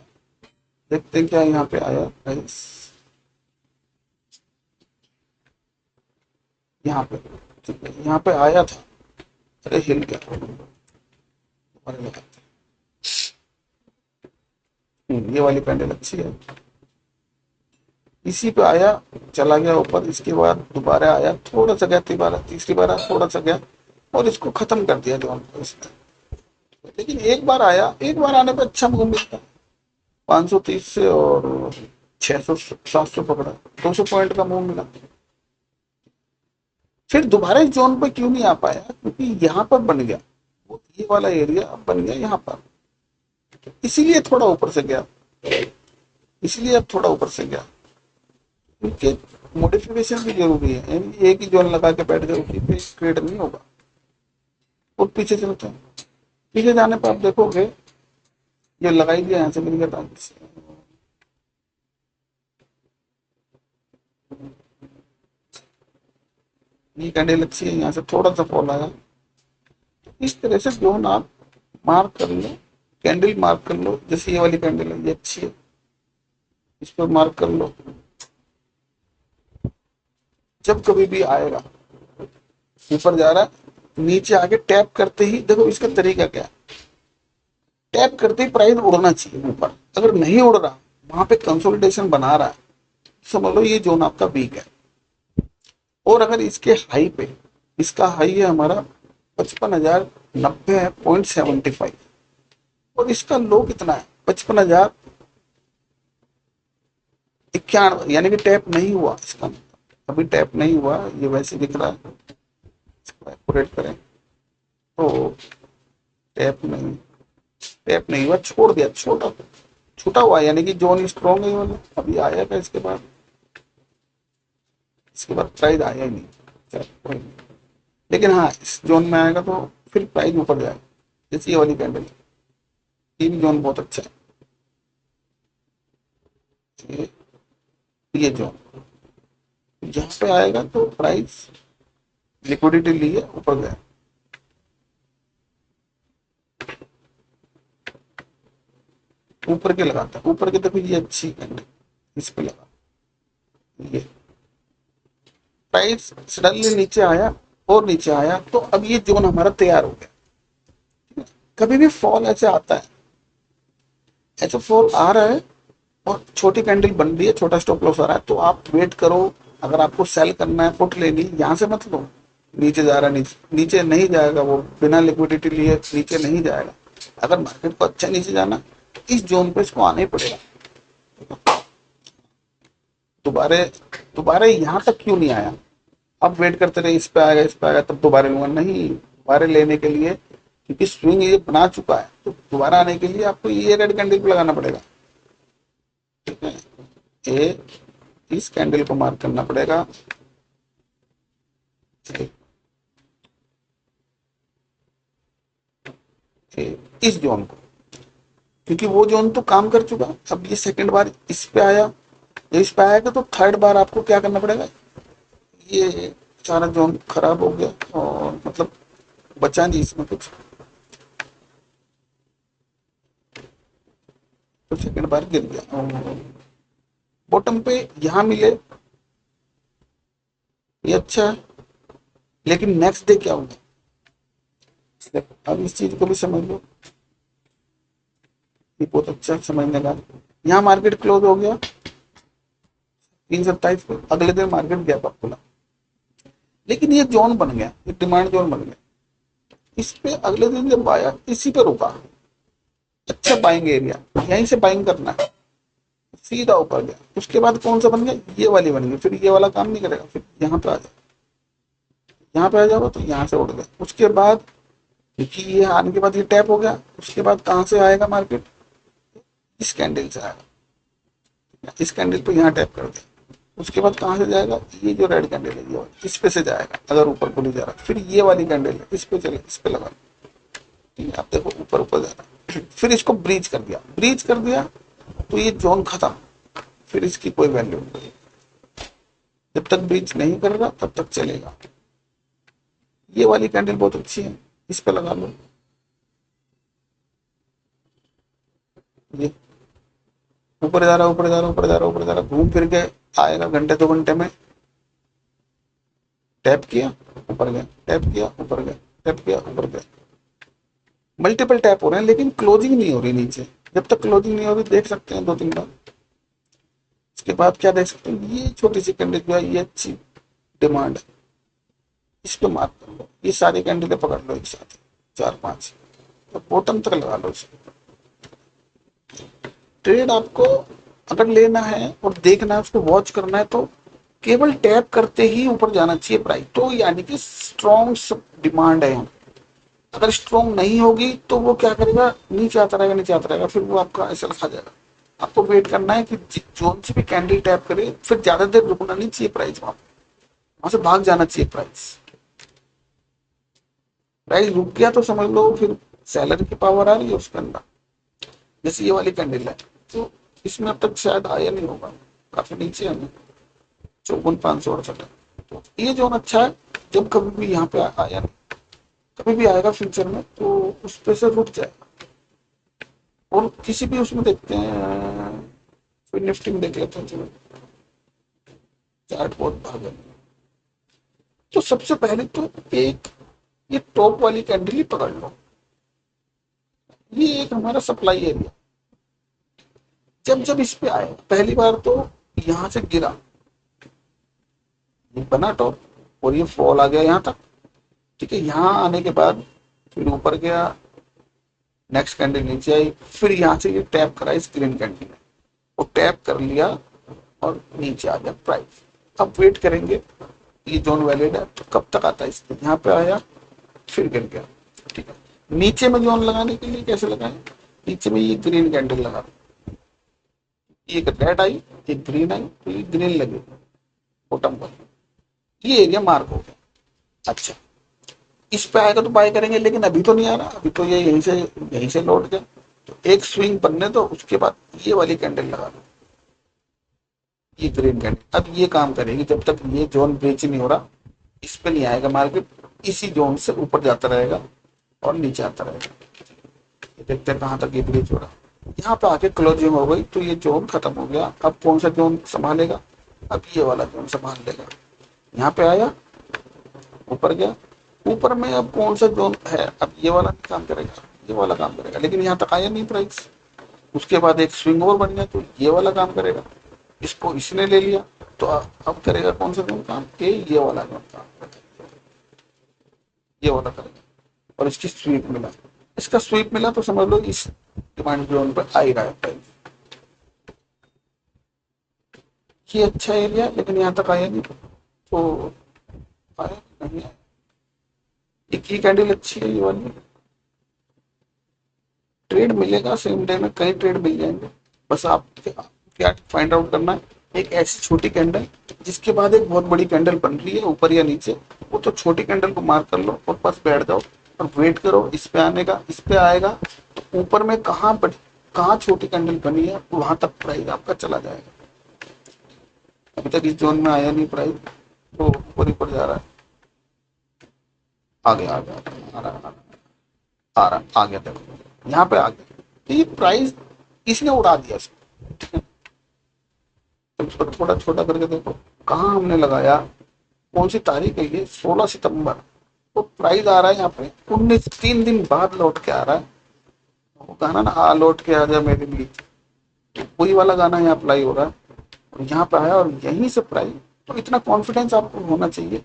देखते हैं क्या यहाँ पे आया प्राइस, यहाँ पे, ठीक है, यहाँ पे आया था, अरे हिल गया, अरे लगाते ये वाली कैंडल अच्छी है, इसी पे आया, चला गया ऊपर, इसके बाद दोबारा आया, थोड़ा सा गया, तीसरी बार आया, थोड़ा सा गया और इसको खत्म कर दिया जो हमको इसने। लेकिन एक बार आया, एक बार आने पे अच्छा मूव मिलता है, 530 से और 600 700 पकड़ा, 200 पॉइंट का मूव मिला। फिर दोबारा इस जोन पर क्यों नहीं आ पाया, क्योंकि यहाँ पर बन गया, वो ये वाला एरिया अब बन गया यहाँ पर, इसीलिए थोड़ा ऊपर से गया, इसलिए अब थोड़ा ऊपर से गया, क्योंकि मॉडिफिकेशन भी जरूरी है, एक ही जोन लगा के बैठ गए उसी पे ट्रेड नहीं होगा। और पीछे चलते हैं, पीछे जाने पर आप देखोगे ये लगाई दिया, यहाँ से मिल गया, ये कैंडल अच्छी है, यहाँ से थोड़ा सा फॉल आया, इस तरह से जोन आप मार्क कर लो, कैंडल मार्क कर लो, जैसे ये वाली कैंडल है ये अच्छी है, इस पर मार्क कर लो, जब कभी भी आएगा ऊपर जा रहा है, नीचे आके टैप करते ही, देखो इसका तरीका क्या है, टैप करते ही प्राइस उड़ना चाहिए ऊपर, अगर नहीं उड़ रहा, वहां पे कंसोलिडेशन बना रहा है, समझ लो ये जोन आपका वीक है। और अगर इसके हाई पे, इसका हाई है हमारा 55,090 है, 0.75, और इसका लो कितना है 55,091, यानी कि टैप नहीं हुआ इसका, अभी टैप नहीं हुआ, ये वैसे दिख रहा है, एक्यूरेट करें तो टैप नहीं हुआ, छोड़ दिया, छोटा छूटा हुआ, यानी कि जोन स्ट्रॉन्ग है वाला, अभी आया था, इसके बाद प्राइस आया ही नहीं, चल कोई नहीं, लेकिन हाँ इस जोन में आएगा तो फिर प्राइस ऊपर जाएगा, जैसे ये वाली कैंडल, ये भी जोन बहुत अच्छा है, ये जोन जहाँ पे आएगा तो प्राइस लिक्विडिटी ली है, ऊपर गया, ऊपर के लगाता है, ऊपर के तो फिर ये अच्छी कैंडल, इस पे लगा, ये प्राइस सडनली नीचे आया और नीचे आया, तो अब ये जोन हमारा तैयार हो गया। कभी भी फॉल ऐसे आता है, ऐसा फॉल आ रहा है और छोटी कैंडल बन रही है, छोटा स्टॉप लॉस आ रहा है, तो आप वेट करो, अगर आपको सेल करना है, पुट लेनी, यहाँ से मत लो, नीचे जा रहा है, नीचे नहीं जाएगा, वो बिना लिक्विडिटी लिए नीचे नहीं जाएगा, अगर मार्केट को अच्छा नीचे जाना, इस जोन पे इसको आना ही पड़ेगा। दोबारा दोबारा यहाँ तक क्यों नहीं आया, अब वेट करते रहे, इस पे आएगा, इस पे आएगा, तब दोबारा लूंगा, नहीं, दोबारा लेने के लिए, क्योंकि स्विंग ये बना चुका है, तो दोबारा आने के लिए आपको ये रेड कैंडल पे लगाना पड़ेगा, ठीक है, ये इस कैंडल को मार्क करना पड़ेगा, इस जोन को, क्योंकि वो जोन तो काम कर चुका, अब ये सेकंड बार इस पे आया, जब इस पे आएगा तो थर्ड बार आपको क्या करना पड़ेगा, ये सारा जोन खराब हो गया, और मतलब बचा नहीं इसमें कुछ, तो सेकंड बार गिर गया, बॉटम पे यहाँ मिले, ये अच्छा है, लेकिन नेक्स्ट डे क्या होगा, अब इस चीज को भी समझ लो, ये बहुत अच्छा समझने का, यहाँ मार्केट क्लोज हो गया 327 को, अगले दिन मार्केट गैप अप खुला, लेकिन ये जोन बन गया, ये डिमांड जोन बन गया, इस पे अगले दिन जब आया, इसी पे रुका, अच्छा बाइंग एरिया, यहीं से बाइंग करना है, सीधा ऊपर गया, उसके बाद कौन सा बन गया, ये वाली बन गई, फिर ये वाला काम नहीं करेगा, फिर यहाँ पे आ जाए, यहाँ पे आ जाओगे तो यहाँ से उड़ गया, उसके बाद क्योंकि ये आने के बाद ये टैप हो गया, उसके बाद कहाँ से आएगा मार्केट, इस कैंडल से आएगा, इस कैंडल पे यहाँ टैप कर दिया, उसके बाद कहाँ से जाएगा, ये जो रेड कैंडल है ये इस पे से जाएगा, अगर ऊपर को नहीं जा रहा, फिर ये वाली कैंडल है, इस पे चले, इस पे लगा, ठीक है, आप देखो ऊपर ऊपर जा रहा है, फिर इसको ब्रीच कर दिया, तो ये जोन खत्म, फिर इसकी कोई वैल्यू नहीं, जब तक ब्रीच नहीं कर रहा तब तक चलेगा। ये वाली कैंडल बहुत अच्छी है, इस पे लगा लो, ये ऊपर जा रहा है, ऊपर जा रहा है, ऊपर जा रहा है, ऊपर जा रहा है, घूम फिर के आएगा घंटे 2 घंटे में। टैप किया ऊपर गया, टैप किया ऊपर गया, टैप किया ऊपर गया, मल्टीपल टैप हो रहे हैं लेकिन क्लोजिंग नहीं हो रही नीचे। जब तक क्लोजिंग नहीं हो रही देख सकते हैं 2-3 बार। उसके बाद क्या देख सकते हैं, ये छोटी सी कैंडल जो है ये अच्छी डिमांड है, इस पे मार्क कर लो, ये सारी कैंडलें पकड़ लो एक साथ 4-5, तो बॉटम तक लगा लो इसे। ट्रेड आपको अगर लेना है और देखना है, उसको वॉच करना है, तो केवल टैप करते ही ऊपर जाना चाहिए प्राइस, तो यानी कि स्ट्रॉन्ग डिमांड है। अगर स्ट्रॉन्ग नहीं होगी तो वो क्या करेगा, नीचे आता रहेगा, नीचे आता रहेगा, फिर वो आपका ऐसा खा जाएगा। आपको वेट करना है कि जोन से भी कैंडल टैप करे, फिर ज्यादा देर रुकना नहीं चाहिए प्राइस, वहां से भाग जाना चाहिए प्राइस। प्राइस रुक गया तो समझ लो फिर सैलरी की पावर आ रही है उसके अंदर। जैसे ये वाली कैंडल है, तो इसमें अब तक शायद आया नहीं होगा, काफी नीचे है, 54,568। तो ये जोन अच्छा है, जब कभी भी यहाँ पे आया नहीं, कभी भी आएगा फ्यूचर में तो उस पे से रुक जाएगा। और किसी भी उसमें देखते हैं, फिर निफ्टी में देख लेते हैं, चलो चार्ट बहुत भागा। तो सबसे पहले तो एक ये टॉप वाली कैंडल ही पकड़ लो, ये एक हमारा सप्लाई एरिया। जब जब इस पे आए पहली बार तो यहाँ से गिरा, ये बना टॉप और ये फॉल आ गया यहाँ तक, ठीक है। यहाँ आने के बाद फिर ऊपर गया, नेक्स्ट कैंडल नीचे आई, फिर यहाँ से ये टैप करा इस ग्रीन कैंडल में, वो टैप कर लिया और नीचे आ गया प्राइस। अब वेट करेंगे, ये जोन वैलिड है तो कब तक आता है, इसलिए यहाँ पे आया फिर गिर गया, ठीक है। नीचे में जोन लगाने के लिए कैसे लगाए, नीचे में ये ग्रीन कैंडल लगा, एक रेड आई एक ग्रीन आई, तो ये ग्रीन लगे बॉटम पर, ये एरिया मार्क हो गया। अच्छा, इस पे आएगा तो बाय करेंगे, लेकिन अभी तो नहीं आ रहा, अभी तो ये यहीं से लौट गया, तो एक स्विंग बनने दो, उसके बाद ये वाली कैंडल लगा दो, ये ग्रीन कैंडल अब ये काम करेगी जब तक ये जोन ब्रेच नहीं हो रहा, इस पे नहीं आएगा मार्केट, इसी जोन से ऊपर जाता रहेगा और नीचे आता रहेगा। ये देखते हैं कहाँ तक ये ब्रेच हो रहा है। यहाँ पे आके क्लोजिंग हो गई तो ये जोन खत्म हो गया। अब कौन सा जोन संभालेगा, अब ये वाला जोन संभाल लेगा। यहाँ पे आया ऊपर गया, ऊपर में अब कौन सा जोन है, अब ये वाला नहीं काम करेगा, ये वाला काम करेगा, लेकिन यहाँ तक आया नहीं प्राइस। उसके बाद एक स्विंग और बन गया तो ये वाला काम करेगा, इसको इसने ले लिया, तो अब करेगा कौन सा जोन काम, ये वाला जोन काम करेगा, ये वाला करेगा। और इसकी स्वीप मिला, इसका स्वीप मिला तो समझ लो इस डिमांड जोन पर आ ही रहा है प्राइस। ये अच्छा एरिया है लेकिन यहाँ तक आया नहीं, तो आया नहीं आया। एक ही कैंडल अच्छी है ये वाली, ट्रेड मिलेगा सेम डे में, कई ट्रेड मिल जाएंगे। बस आप क्या फाइंड आउट करना है, एक ऐसी छोटी कैंडल जिसके बाद एक बहुत बड़ी कैंडल बन रही है ऊपर या नीचे, वो तो छोटी कैंडल को मार्क कर लो और बस बैठ जाओ और वेट करो इस पे आने का। इस पे आएगा तो ऊपर में कहाँ छोटी कैंडल बनी है वहां तक प्राइस आपका चला जाएगा। अभी तक इस जोन में आया नहीं प्राइस, तो ऊपर ऊपर जा रहा है, आगे आ गया, आ रहा आ रहा आ गया, देखो यहाँ पे आ गया, तो ये प्राइस इसने उड़ा दिया इसको। तो थोड़ा छोटा करके देखो कहाँ हमने लगाया, कौन सी तारीख है ये, 16 सितंबर, तो प्राइस आ रहा है यहाँ पे 3 दिन बाद लौट के आ रहा है। वो गाना ना, आ लौट के आ जा मेरे लिए, तो वही वाला गाना यहाँ अप्लाई हो रहा है और यहाँ पे आया और यहीं से प्राइस। तो इतना कॉन्फिडेंस आपको होना चाहिए,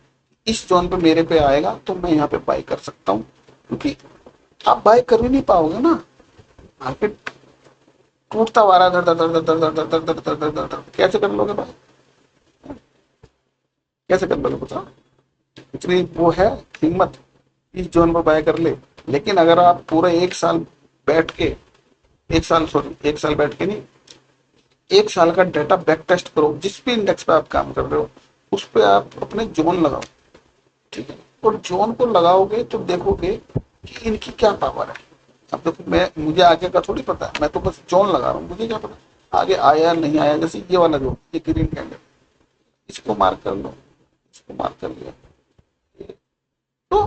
इस जोन पे मेरे पे आएगा तो मैं यहाँ पे बाय कर सकता हूँ, क्योंकि आप बाय कर ही नहीं पाओगे ना, मार्केट टूटता हुआ रहा धड़ धड़ धड़ धड़ धड़ धड़ धड़ धड़ धड़ धड़ धड़ धड़, कैसे कर लोगे बाय, कैसे कर लोगे बताओ। इतनी वो है हिम्मत इस जोन पर बाय कर ले। लेकिन अगर आप पूरा 1 साल बैठ के, 1 साल सॉरी 1 साल बैठ के नहीं, 1 साल का डाटा बैक टेस्ट करो, जिस भी इंडेक्स पे आप काम कर रहे हो उस पे आप अपने जोन लगाओ, ठीक है। और जोन को लगाओगे तो देखोगे कि इनकी क्या पावर है। अब देखो मैं, मुझे आगे का थोड़ी पता है, मैं तो बस जोन लगा रहा हूँ, मुझे क्या पता आगे आया नहीं आया। जैसे ये वाला जोन, ये ग्रीन कैंडल, इसको मार्क कर लो, इसको मार्क कर लिया, तो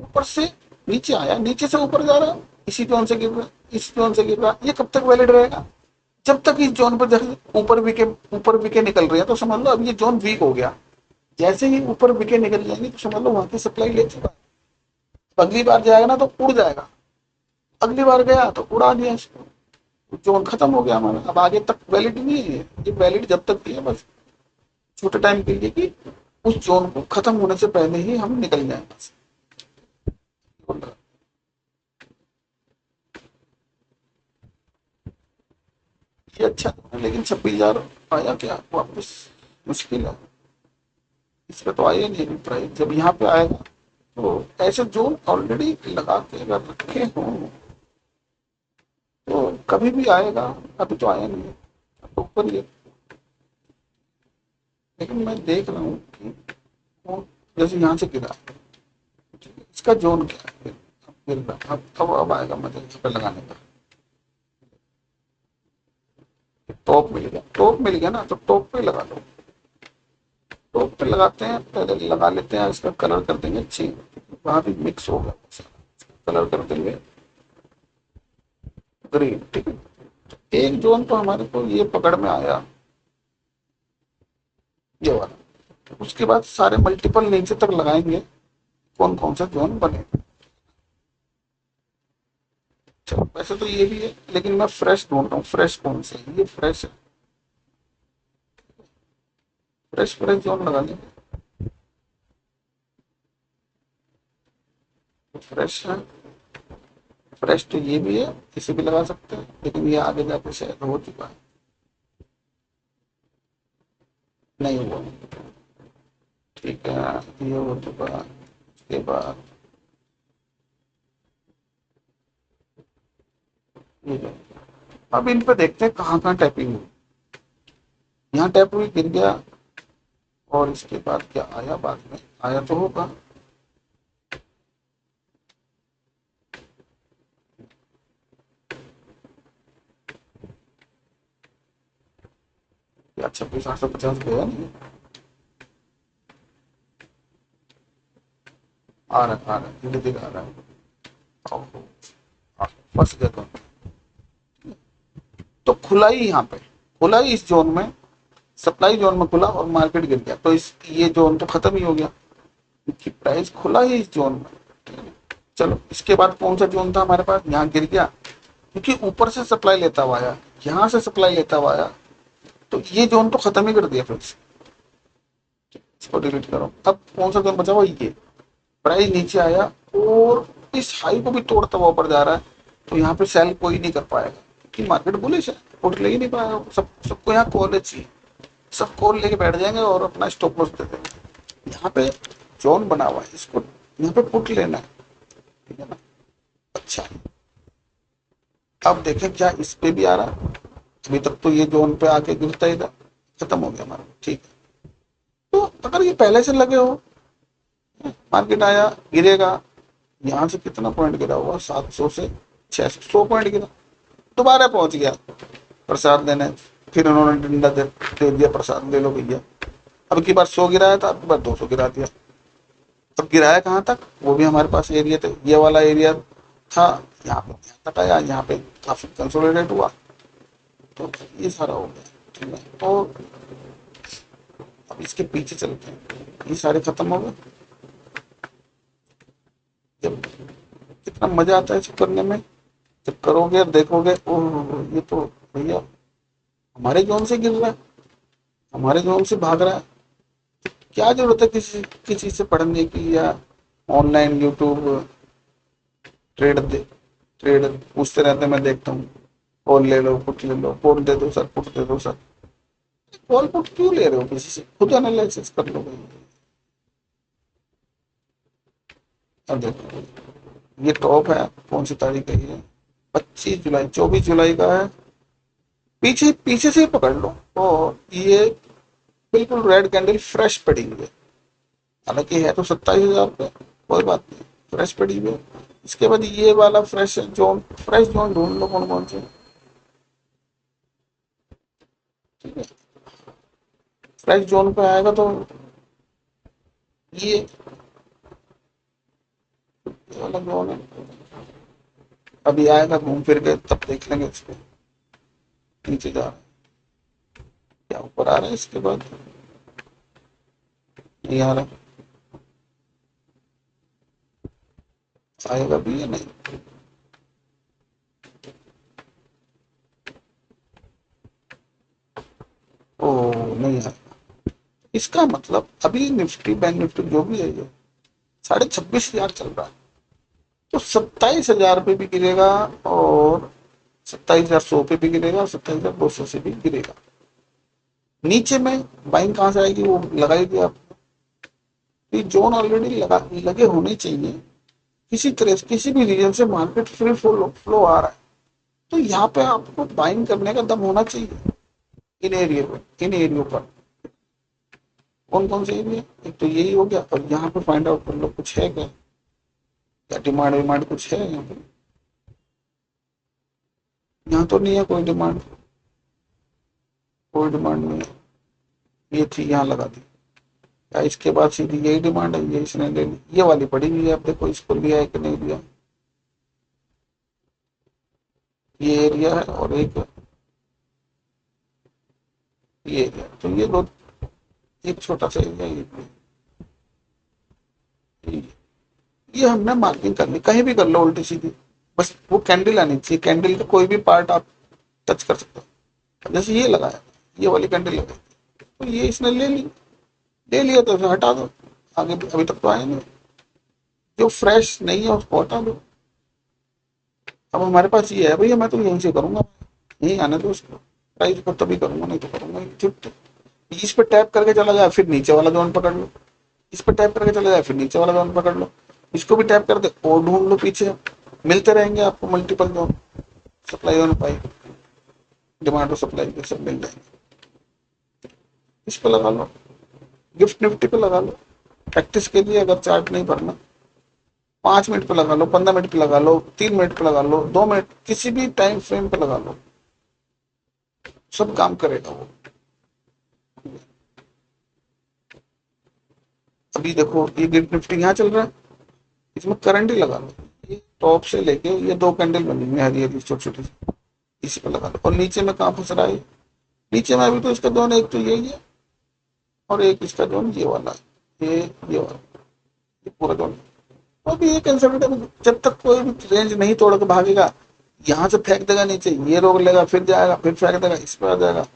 ऊपर से नीचे आया, नीचे से ऊपर जा रहा है, इसी जोन से गिर रहा है, इस जोन से गिर रहा है, ये कब तक वैलिड रहेगा? जब तक इस जोन पर जैसे ऊपर विके निकल रही है तो समझ लो अब ये जोन वीक हो गया। जैसे ही ऊपर विके निकल जाएंगे तो समझ लो वहां की सप्लाई ले चुका है। अगली बार जाएगा ना तो उड़ जाएगा, अगली बार गया तो उड़ा दिया इसको, जोन खत्म हो गया हमारा, अब आगे तक वैलिड नहीं है ये। वैलिड जब तक भी है बस छोटे टाइम के लिए कि उस जोन को खत्म होने से पहले ही हम निकल जाए बस। ये अच्छा था, लेकिन 26,000 आया क्या वापस? मुश्किल है, इस पे तो आया नहीं अभी प्राइस। जब यहाँ पे आएगा तो ऐसे जोन ऑलरेडी लगा के अगर रखे हों तो कभी भी आएगा। अभी तो आया नहीं है, तो ऊपर ये, लेकिन मैं देख रहा हूँ कि कौन, जैसे यहाँ से गिरा, इसका जोन क्या है? अब गिर रहा, अब आएगा मजा इस पे लगाने का। टॉप मिल गया ना तो टॉप पे लगा लो। टॉप पे लगाते हैं, पहले लगा लेते हैं, इसका कलर कर देंगे चेंज, वहां भी मिक्स होगा, कलर कर देंगे ग्रीन। ठीक है, एक जोन तो हमारे को ये पकड़ में आया, ये वाला। उसके बाद सारे मल्टीपल नीचे तक लगाएंगे, कौन कौन सा जोन बने। चलो वैसे तो ये भी है, लेकिन मैं फ्रेश ढूंढ रहा हूँ, फ्रेश कौन से, ये फ्रेश है, फ्रेश फ्रेश जोन लगा लेंगे। फ्रेश है, फ्रेश तो ये भी है, इसे भी लगा सकते हैं, लेकिन ये आगे जाके शायद हो चुका है, नहीं हुआ। ठीक है, ये हो चुका है। उसके बाद ये जो, अब इन पे देखते हैं कहाँ कहाँ टैपिंग हुई। यहाँ टैप हुई, गिर गया, और इसके बाद क्या आया? बाद में आया तो होगा। या 26,850 गया नहीं? आ रहा है, आ रहा है, धीरे धीरे आ रहा है। फंस गया तो खुला ही यहाँ पे, खुला ही इस जोन में, सप्लाई जोन में खुला और मार्केट गिर गया, तो इस ये जोन तो खत्म ही हो गया क्योंकि प्राइस खुला ही इस जोन में। चलो इसके बाद कौन सा जोन था हमारे पास? यहाँ गिर गया, क्योंकि ऊपर से सप्लाई लेता हुआ आया, यहाँ से सप्लाई लेता हुआ आया, तो ये जोन तो खत्म ही कर दिया फिर से। इसको डिलीट करो। अब कौन सा जोन बचा हुआ? ये प्राइस नीचे आया और इस हाई को भी तोड़ता हुआ ऊपर जा रहा है, तो यहाँ पे सेल कोई नहीं कर पाएगा क्योंकि मार्केट बुलिश है, पुट ले ही नहीं पाएगा। सबको यहाँ कॉल चाहिए, सब कॉल लेके बैठ जाएंगे और अपना स्टॉप लॉस दे देंगे। यहाँ पे जोन बना हुआ है, इसको यहाँ पे पुट लेना है, ठीक है ना? अच्छा, अब देखें क्या इस पे भी आ रहा है? अभी तक तो ये जोन पे आके गिरता ही था, खत्म हो गया हमारा। ठीक है, तो अगर ये पहले से लगे हो, मार्केट आया गिरेगा, यहाँ से कितना पॉइंट गिरा हुआ? 700 से 600 पॉइंट गिरा, दोबारा पहुंच गया प्रसाद देने, फिर उन्होंने डंडा दे दिया, प्रसाद ले लो भैया। अब की बार 100 गिराया था, अब की बार 200 गिरा दिया। अब गिराया कहाँ तक? वो भी हमारे पास एरिया था, ये वाला एरिया था, यहाँ पे यहाँ तक आया, यहाँ पे काफी कंसोलिडेट हुआ, तो ये सारा हो गया। ठीक है, और अब इसके पीछे चलते हैं, ये सारे खत्म हो गए। जब कितना मजा आता है इसको करने में, जब करोगे और देखोगे, ओह ये तो भैया हमारे जोन से गिर रहा है, हमारे जोन से भाग रहा है। क्या जरूरत है किसी से पढ़ने की, या ऑनलाइन यूट्यूब ट्रेड ट्रेड पूछते रहते, मैं देखता हूँ कॉल ले लो, पुट ले लो, कॉल दे दो सर, पुट दे दो सर। कॉल पुट क्यों ले रहे हो? किसी से खुद एनालिसिस कर लो भाई। अब देखो ये टॉप है, कौन सी तारीख है ये? 25 जुलाई, 24 जुलाई का है। पीछे पीछे से ही पकड़ लो, और ये बिल्कुल रेड कैंडल फ्रेश पड़ी हुई है, हालांकि है तो 27,000 पे, कोई बात नहीं, फ्रेश पड़ी हुई है। इसके बाद ये वाला जोन, फ्रेश जोन ढूंढ लो कौन कौन से। ठीक है, फ्रेश जोन पे आएगा तो ये ये वाला जोन है, अभी आएगा घूम फिर के तब देख लेंगे इसको। नीचे जा रहा है क्या ऊपर आ रहा है इसके बाद? नहीं आ रहा, आएगा भी या नहीं? ओ नहीं आया। इसका मतलब अभी निफ्टी बैंक निफ्टी जो भी है ये 26,500 चल रहा है, तो 27,000 पे भी गिरेगा और 27,100 पे भी गिरेगा और 27,200 से भी गिरेगा। नीचे में बाइंग कहाँ से आएगी वो लगा ही दिया आप। ये जोन ऑलरेडी लगा लगे होने चाहिए, किसी तरह से किसी भी रीजन से मार्केट फ्री फ्लो आ रहा है, तो यहाँ पे आपको बाइंग करने का दम होना चाहिए। इन एरिया पे, इन एरियो पर कौन कौन से एरिया, एक तो यही हो गया, और यहाँ पे फाइंड आउट कर लो कुछ है क्या, क्या डिमांड विमांड कुछ है यहाँ पे? यहाँ तो नहीं है कोई डिमांड, कोई डिमांड नहीं है। ये थी यहाँ लगा दी, या इसके बाद सीधी यही डिमांड है, ये इसने ले ली, ये वाली पड़ी हुई है, अब देखो इसको लिया है कि नहीं लिया। ये एरिया है और एक ये एरिया, तो ये दो, एक छोटा सा एरिया ये हमने मार्किंग कर ली, कहीं भी कर लो उल्टी सीधी, बस वो कैंडल आनी चाहिए, कैंडल का कोई भी पार्ट आप टच कर सकते हो। जैसे ये लगाया, ये वाली कैंडल लगाई, तो ये इसने ले ली, ले लिया तो इसे हटा दो, आगे अभी तक तो आए नहीं, जो फ्रेश नहीं है उसको हटा दो। अब हमारे पास ये है भैया, मैं तो यहीं से करूंगा, यहीं आने दो उसको, प्राइस को तभी करूंगा, नहीं तो करूंगा ठीक। इस पे टैप करके चला जाए फिर नीचे वाला जोन पकड़ लो, इस पे टैप करके चला जाए फिर नीचे वाला जोन पकड़ लो, इसको भी टैप कर दे और ढूंढ लो पीछे, मिलते रहेंगे आपको multiple zone, supply on pi, demand और सप्लाई के सब मिल जाएंगे। इस पे लगा लो, गिफ्ट निफ्टी पे लगा लो, प्रैक्टिस के लिए, अगर चार्ट नहीं भरना 5 मिनट पे लगा लो, 15 मिनट पे लगा लो, 3 मिनट पे लगा लो, 2 मिनट, किसी भी टाइम फ्रेम पे लगा लो, सब काम करेगा वो। अभी देखो ये गिफ्ट निफ्टी यहाँ चल रहा है, इसमें करंट ही लगा लो, ये टॉप से लेके ये दो कैंडल बनी हुई है हरी हरी छोटी छोटी, इसी पे लगा लो। और नीचे में कहाँ फंस रहा है, नीचे में अभी तो इसका दोनों, एक तो यही है और एक इसका जोन ये वाला है, ये वाला, ये पूरा जोन। तो अभी ये कंसर्वेटिव जब तक कोई भी रेंज नहीं तोड़ के भागेगा, यहाँ से फेंक देगा नीचे, ये रोक लेगा, फिर जाएगा, फिर फेंक देगा, इस पर आ जाएगा,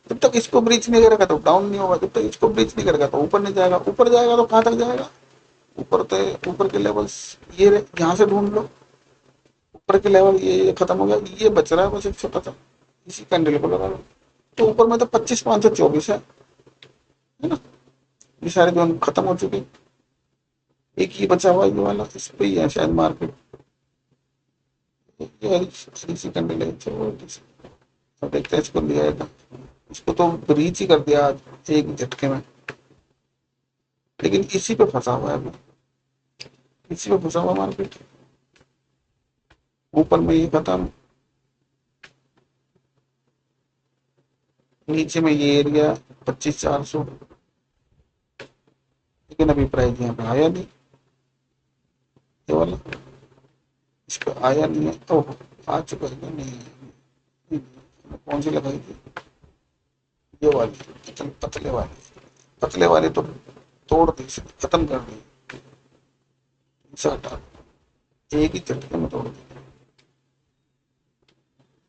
जब तक इसको ब्रीच नहीं करेगा तो डाउन नहीं होगा, जब तक इसको ब्रीच नहीं करेगा तो ऊपर नहीं जाएगा, ऊपर जाएगा तो कहाँ तक जाएगा, ऊपर तो ऊपर के लेवल्स ये यहाँ से ढूंढ लो, ऊपर के लेवल ये खत्म हो गया, ये बच रहा है बस एक छोटा सा, इसी कैंडल को लगा लो, तो ऊपर में तो 25,524 है ना, ये सारे जोन खत्म हो चुके, एक ही बचा हुआ ये वाला, इस पे ही है शायद मार्केट, ये इसी कैंडल है, चलो अब देखते हैं इसको लिया है, इसको तो ब्रीच ही कर दिया आज एक झटके में, लेकिन इसी पे फंसा हुआ है अभी, इसी पे फंसा हुआ मार्केट, ऊपर में ये खत्म, नीचे में ये एरिया 25,400, लेकिन अभी प्राइस यहाँ पे आया नहीं, ये वाला इस पे आया नहीं है, तो आ चुका है नहीं, कौन सी लगाई थी, ये वाली पतले वाली, पतले वाली तो तोड़ दी, खत्म कर दी, इसे हटा, एक ही झटके में तोड़ दी,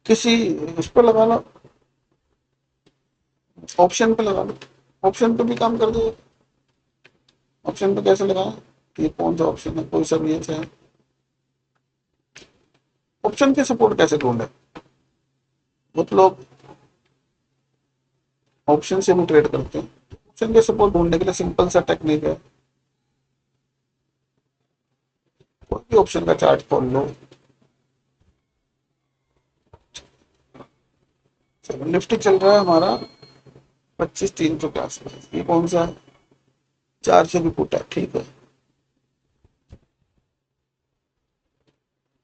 किसी उस पर लगा लो, ऑप्शन पे लगा लो, ऑप्शन पे भी काम कर दो, ऑप्शन पे कैसे लगाए, ये कौन सा ऑप्शन है, कोई सा भी है, ऑप्शन के सपोर्ट कैसे ढूंढे, बहुत लोग ऑप्शन से भी ट्रेड करते हैं, ऑप्शन के सपोर्ट ढूंढने के लिए सिंपल सा टेक्निक है, कोई भी ऑप्शन का चार्ट खोल लो, चलो निफ्टी चल रहा है हमारा 25,300 के आसपास, ये कौन सा है, 400 भी पुट है, ठीक है,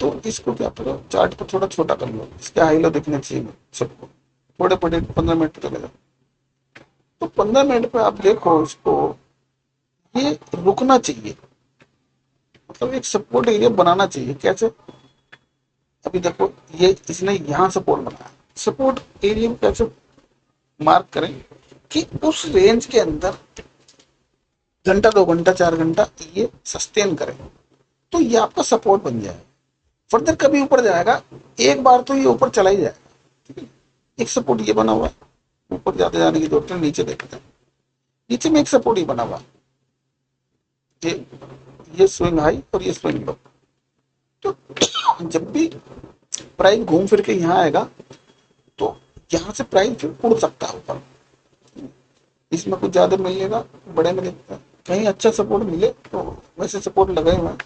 तो इसको क्या करो, चार्ट को थोड़ा छोटा कर लो, इसके हाई लो दिखने चाहिए सबको, थोड़े बड़े 15 मिनट चले जाओ, तो 15 मिनट पे आप देखो इसको, ये रुकना चाहिए, मतलब एक सपोर्ट एरिया बनाना चाहिए। कैसे? अभी देखो ये इसने यहाँ सपोर्ट बनाया, सपोर्ट एरिया को कैसे मार्क करें कि उस रेंज के अंदर घंटा 2 घंटा 4 घंटा ये सस्टेन करे, तो ये आपका सपोर्ट बन जाएगा। फर्दर कभी ऊपर जाएगा, एक बार तो ये ऊपर चला ही जाएगा, ठीक है। एक सपोर्ट ये बना हुआ है, ऊपर जाते जाने की जरूरत है। नीचे देखते हैं, नीचे में एक सपोर्ट ही बना हुआ है, ये स्विंग हाई और ये स्विंग लो। तो जब भी प्राइस घूम फिर के यहाँ आएगा तो यहाँ से प्राइस फिर उड़ सकता है ऊपर। इसमें कुछ ज्यादा मिलेगा, बड़े में देखते हैं कहीं अच्छा सपोर्ट मिले। तो वैसे सपोर्ट लगे हुए हैं,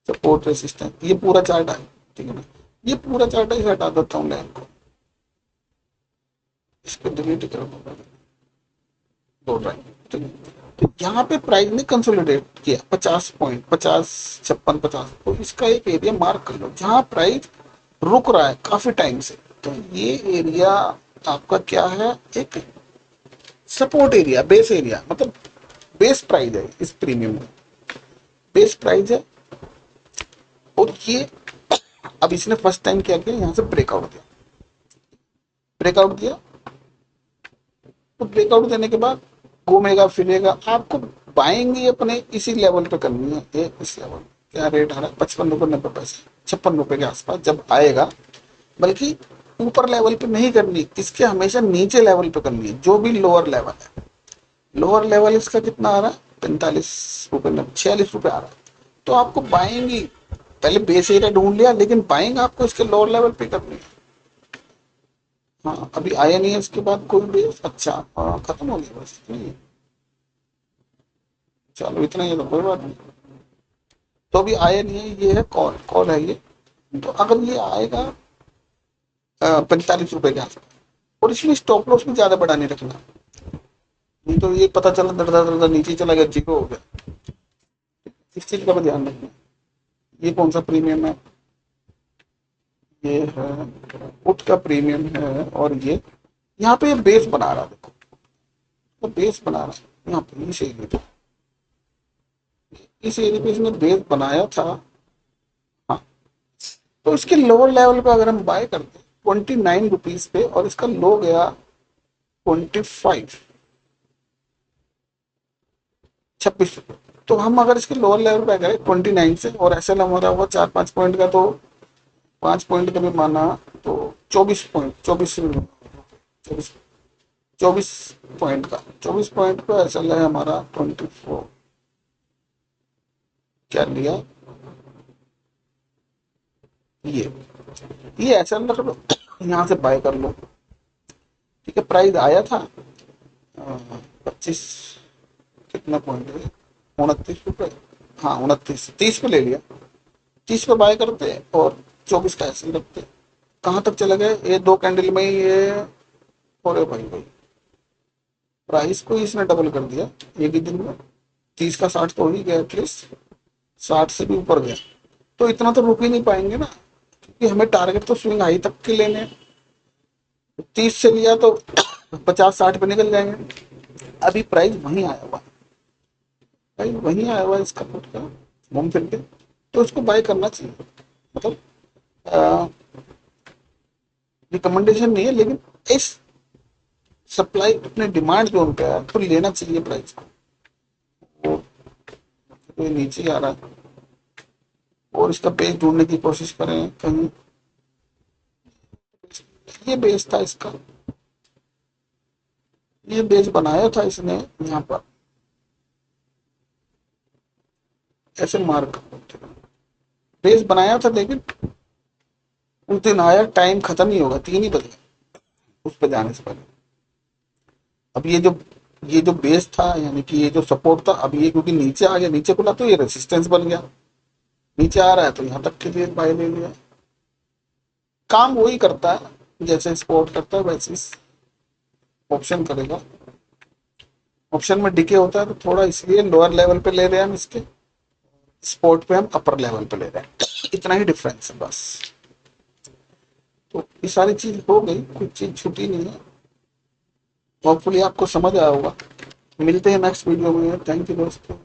सपोर्ट रेसिस्टेंस, ये पूरा चार्ट है, ठीक है ना। ये पूरा चार्ट है, हटा देता हूँ लाइन को, इसको डिलीट कर दूंगा, ठीक है। तो यहाँ पे प्राइस ने कंसोलिडेट किया 50 पॉइंट, 50 56 50, तो इसका एक एरिया मार्क कर लो जहाँ प्राइस रुक रहा है काफी टाइम से। तो ये एरिया आपका क्या है, एक सपोर्ट एरिया, बेस एरिया, मतलब बेस प्राइस है इस प्रीमियम में, बेस प्राइस है। और ये अब इसने फर्स्ट टाइम क्या किया, यहाँ से ब्रेकआउट दिया, ब्रेकआउट दिया। तो ब्रेकआउट देने के बाद घूमेगा फिरेगा, आपको बाइंग ही अपने इसी लेवल पे करनी है। ये इस लेवल क्या रेट आ रहा है, 55 रुपये 90 पैसे, 56 रुपए के आसपास जब आएगा, बल्कि ऊपर लेवल पे नहीं करनी, इसके हमेशा नीचे लेवल पे करनी है, जो भी लोअर लेवल है। लोअर लेवल इसका कितना आ रहा है, 45 रुपये 46 रुपये आ रहा है। तो आपको बाइंग ही, पहले बेस एरिया ढूंढ लिया, लेकिन बाइंग आपको इसके लोअर लेवल पे करनी है। हाँ अभी आया नहीं है इसके बाद कोई भी, अच्छा खत्म हो गया बस, नहीं चलो इतना ही है तो कोई बात नहीं। तो अभी आया नहीं है, ये है कॉल, कॉल है ये। तो अगर ये आएगा 45 रुपए के आसपास, और इसमें स्टॉप लॉस भी ज्यादा बड़ा नहीं रखना, नहीं तो ये पता चला दर दर दर नीचे चला गया, जीरो हो गया। इस चीज का भी ध्यान रखना। ये कौन सा प्रीमियम है, ये है उट का प्रीमियम है। और ये यहाँ पे बेस बना रहा है, देखो तो बेस बना रहा है यहाँ पे, इस एरिया पे, इस एरिया पे इसने बेस बनाया था। हाँ तो इसके लोअर लेवल पे अगर हम बाय करते 29 रुपीज पे, और इसका लो गया 25 26 रुपये, तो हम अगर इसके लोअर लेवल पे करें 29 से, और ऐसा हमारा हुआ 4-5 पॉइंट का, तो 5 पॉइंट का भी माना तो 24 पॉइंट, 24 24 पॉइंट का, 24 पॉइंट का ऐसा है हमारा 24, क्या लिया ये ऐसा रख लो, यहाँ से बाय कर लो, ठीक है। प्राइस आया था 25, कितना पॉइंट है, 29 रुपये, हाँ 29 30 पे ले लिया, 30 पे बाय करते और 24 का ऐसे रखते। कहाँ तक चले गए, ये 2 कैंडल में ही ये, और भाई भाई प्राइस को इसने डबल कर दिया एक ही दिन में, 30 का 60 तो हो ही गया, एटलीस्ट 60 से भी ऊपर गया। तो इतना तो रुक ही नहीं पाएंगे ना, क्योंकि हमें टारगेट तो स्विंग हाई तक के लेने हैं। 30 से लिया तो 50-60 पे निकल जाएंगे। अभी प्राइस वहीं आया हुआ, भाई वहीं आया हुआ है इसका पुट का, घूम फिर के, तो इसको बाय करना चाहिए। मतलब रिकमेंडेशन नहीं है, लेकिन इस सप्लाई अपने डिमांड जोन पे है तो लेना चाहिए प्राइस को। वो तो नीचे आ रहा है, और इसका बेस ढूंढने की कोशिश करें कहीं, ये बेस था इसका, ये बेस बनाया था इसने यहाँ पर, ऐसे मार्क बेस बनाया था, लेकिन उस दिन आया, टाइम खत्म ही होगा, 3 ही बजे उस पर जाने से पहले। अब ये जो बेस था, यानी कि ये जो सपोर्ट था, अब ये क्योंकि नीचे आ गया, नीचे खुला तो ये रेसिस्टेंस बन गया, नीचे आ रहा है तो यहाँ तक के लिए बाय ले लिया। काम वही करता है, जैसे सपोर्ट करता है वैसे ऑप्शन करेगा। ऑप्शन में डिके होता है तो थोड़ा इसलिए लोअर लेवल पे ले रहे हैं हम इसके, स्पोर्ट पे हम अपर लेवल पे ले रहे हैं, इतना ही डिफरेंस है बस। तो ये सारी चीज हो गई, कुछ चीज छूटी नहीं है। होपफुली आपको समझ आया होगा। मिलते हैं नेक्स्ट वीडियो में, थैंक यू दोस्तों।